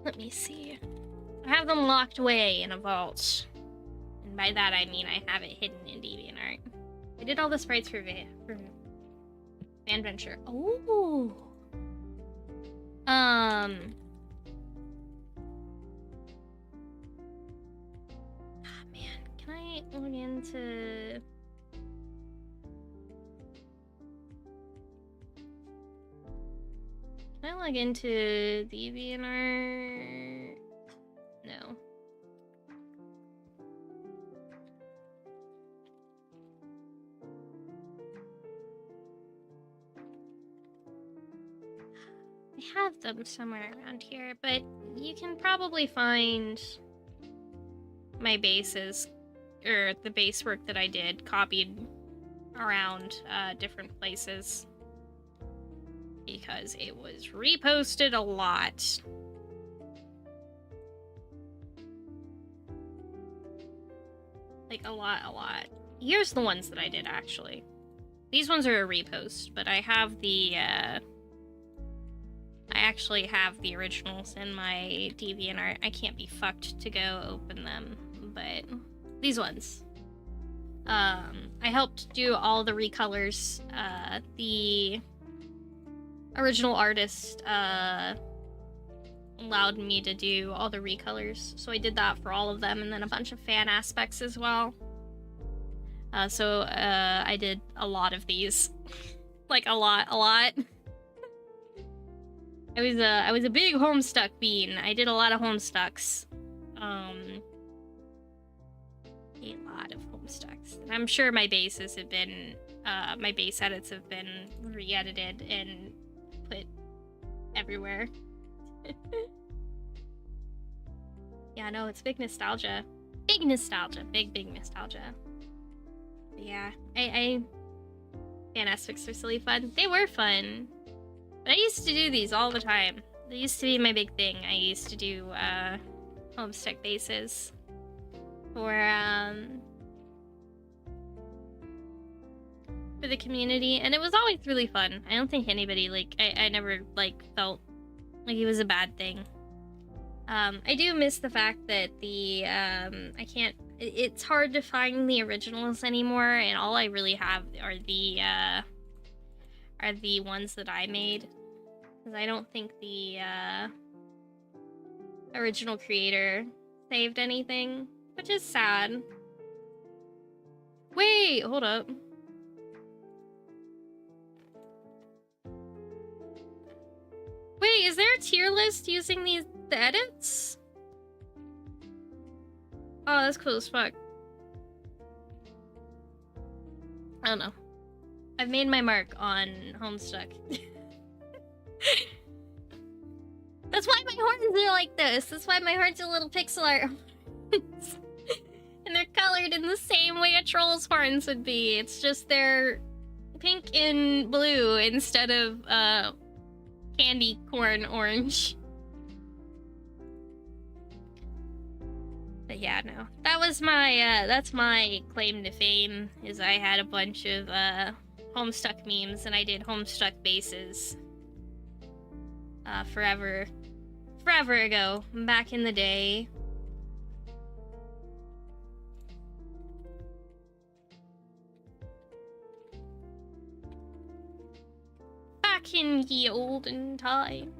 [SPEAKER 1] Let me see. I have them locked away in a vault. And by that I mean I have it hidden in DeviantArt. I did all the sprites for Vanventure. Oh. Ah, man, can I log into... Can I log into DeviantArt? No. I have them somewhere around here, but you can probably find my bases, or the base work that I did, copied around different places. Because it was reposted a lot. Like, a lot. Here's the ones that I did, actually. These ones are a repost, but I have the, I actually have the originals in my DeviantArt. I can't be fucked to go open them, but these ones. I helped do all the recolors. The original artist allowed me to do all the recolors, so I did that for all of them, and then a bunch of fan aspects as well. So I did a lot of these. Like, a lot. I was a big Homestuck bean. I did a lot of Homestucks. A lot of Homestucks. And I'm sure my bases have been, my base edits have been re-edited and put everywhere. Yeah, no, it's big nostalgia. Big nostalgia. Big nostalgia. But yeah, fan aspects are silly fun. They were fun. But I used to do these all the time. They used to be my big thing. I used to do Homestuck bases for the community, and it was always really fun. I don't think anybody, like, I never, like, felt like it was a bad thing. I do miss the fact that the, it's hard to find the originals anymore, and all I really have are the ones that I made. Because I don't think the, original creator saved anything, which is sad. Wait, hold up. Wait, is there a tier list using the edits? Oh, that's cool as fuck. I don't know. I've made my mark on Homestuck. That's why my horns are like this. That's why my horns are little pixel art. And they're colored in the same way a troll's horns would be. It's just they're pink and blue instead of candy corn orange. But yeah, no. That was my that's my claim to fame, is I had a bunch of Homestuck memes and I did Homestuck bases. Forever ago, back in the day. Back in ye olden time.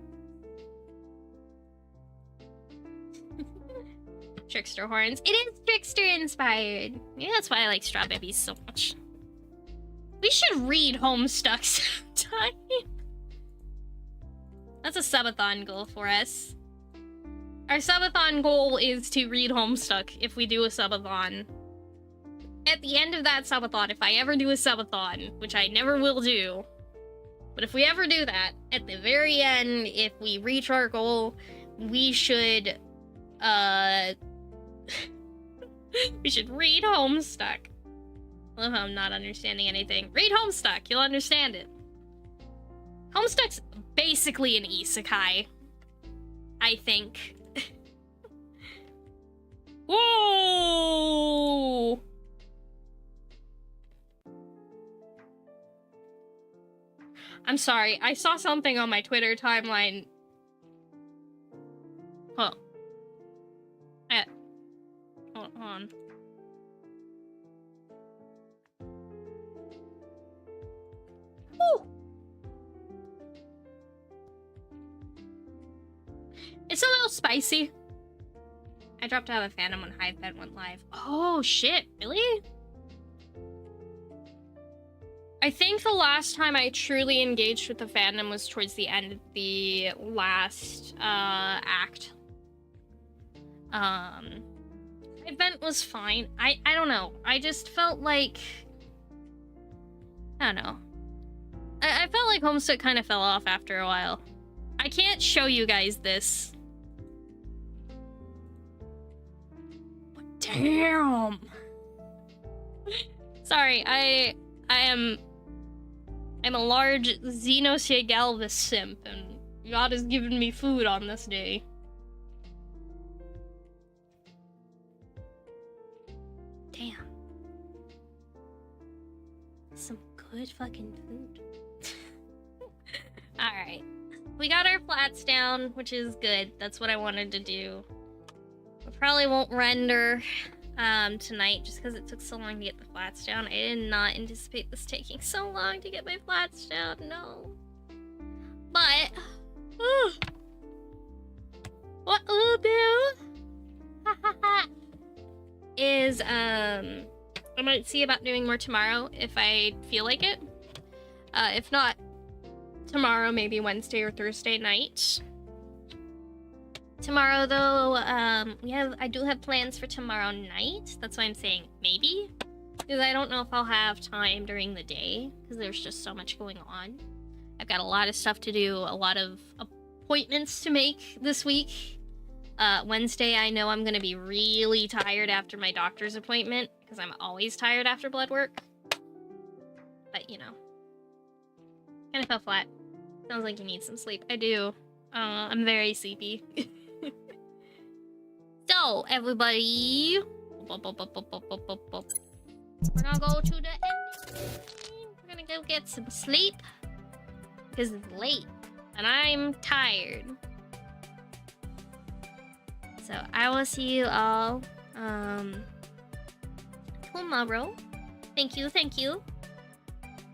[SPEAKER 1] Trickster horns. It is Trickster inspired. Maybe that's why I like Straw Babies so much. We should read Homestuck sometime. That's a subathon goal for us. Our subathon goal is to read Homestuck if we do a subathon. At the end of that subathon, if I ever do a subathon, which I never will do, but if we ever do that, at the very end, if we reach our goal, we should, we should read Homestuck. I love how I'm not understanding anything. Read Homestuck, you'll understand it. Homestuck's basically an isekai, I think. Whoa! I'm sorry, I saw something on my Twitter timeline. Hold on. Woo! It's a little spicy. I dropped out of a fandom when Hive Vent went live. Oh shit, really? I think the last time I truly engaged with the fandom was towards the end of the last act. Hive Vent was fine. I don't know. I just felt like, I don't know. I felt like Homestuck kind of fell off after a while. I can't show you guys this. Damn. Sorry, I'm a large Xenosia simp, and God has given me food on this day. Damn. Some good fucking food. Alright. We got our flats down, which is good. That's what I wanted to do. We probably won't render tonight just because it took so long to get the flats down. I did not anticipate this taking so long to get my flats down, no. But what we'll do is I might see about doing more tomorrow if I feel like it. If not tomorrow, maybe Wednesday or Thursday night. Tomorrow, though, I do have plans for tomorrow night. That's why I'm saying maybe. Because I don't know if I'll have time during the day, because there's just so much going on. I've got a lot of stuff to do, a lot of appointments to make this week. Wednesday, I know I'm going to be really tired after my doctor's appointment, because I'm always tired after blood work. But, you know. Kind of fell flat. Sounds like you need some sleep. I do. I'm very sleepy. So, everybody, we're gonna go to the end. We're gonna go get some sleep because it's late and I'm tired. So I will see you all tomorrow. Thank you, thank you.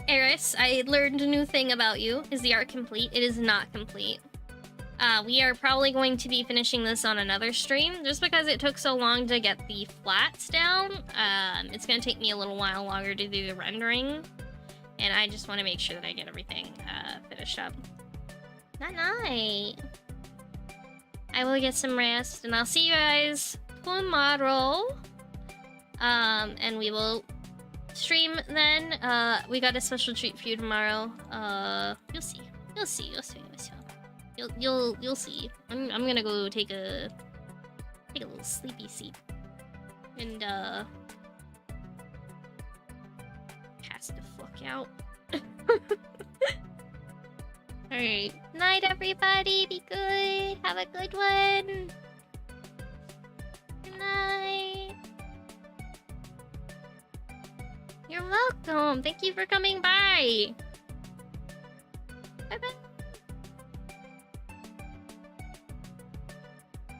[SPEAKER 1] Eris, I learned a new thing about you. Is the art complete? It is not complete. We are probably going to be finishing this on another stream, just because it took so long to get the flats down. It's gonna take me a little while longer to do the rendering, and I just want to make sure that I get everything finished up. Night. I will get some rest, and I'll see you guys tomorrow. And we will stream then. We got a special treat for you tomorrow. You'll see. You'll see. You'll see. I'm gonna go take a little sleepy seat and pass the fuck out. Alright. Night, everybody. Be good. Have a good one. Good night. You're welcome. Thank you for coming by.